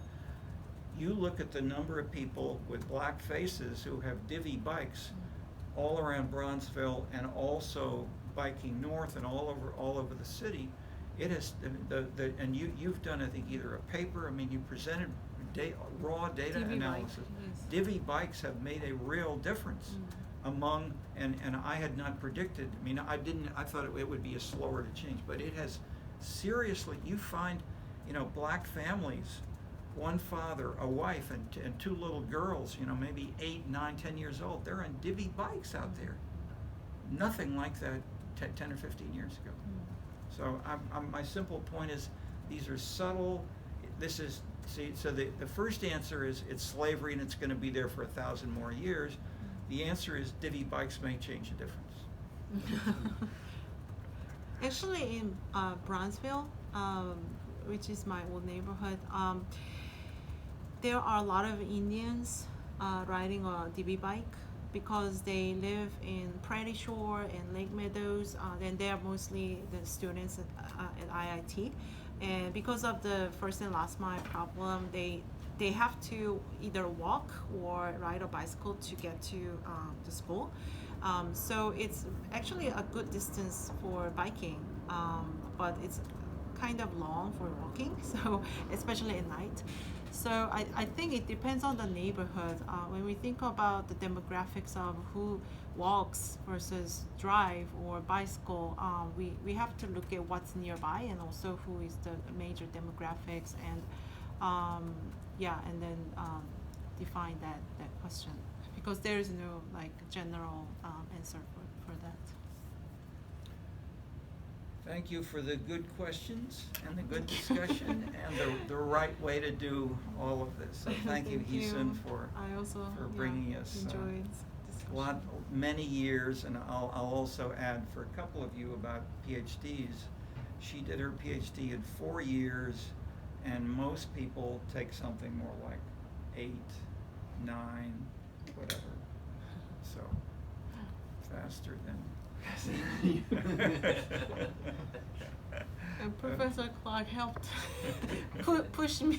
You look at the number of people with black faces who have divvy bikes all around Bronzeville and also biking north and all over the city. It is and you've done, I think, either a paper. I mean, you presented raw data divvy analysis. bike, yes. Divvy bikes have made a real difference among, and I had not predicted. I mean, I thought it would be slower to change, but it has seriously. You find, black families, one father, a wife, and 2 little girls, maybe 8, 9, 10 years old. They're on divvy bikes out there. Nothing like that 10 or 15 years ago. So my simple point is, these are subtle. So the first answer is it's slavery and it's going to be there for 1,000 more years. The answer is divvy bikes may change the difference. Actually, in Bronzeville, which is my old neighborhood, there are a lot of Indians riding a divvy bike because they live in Prairie Shore and Lake Meadows. And they are mostly the students at IIT. And because of the first and last mile problem, they have to either walk or ride a bicycle to get to the school. So it's actually a good distance for biking, but it's kind of long for walking, so especially at night. So I think it depends on the neighborhood. When we think about the demographics of who walks versus drive or bicycle, we have to look at what's nearby and also who is the major demographics, and and then define that question, because there is no general answer for that. Thank you for the good questions and the good discussion and the right way to do all of this. So thank you, Hyesun, for bringing us enjoyed many years. And I'll also add for a couple of you about PhDs. She did her PhD in 4 years, and most people take something more like 8, 9, whatever. So faster than. And Professor Clark helped push me.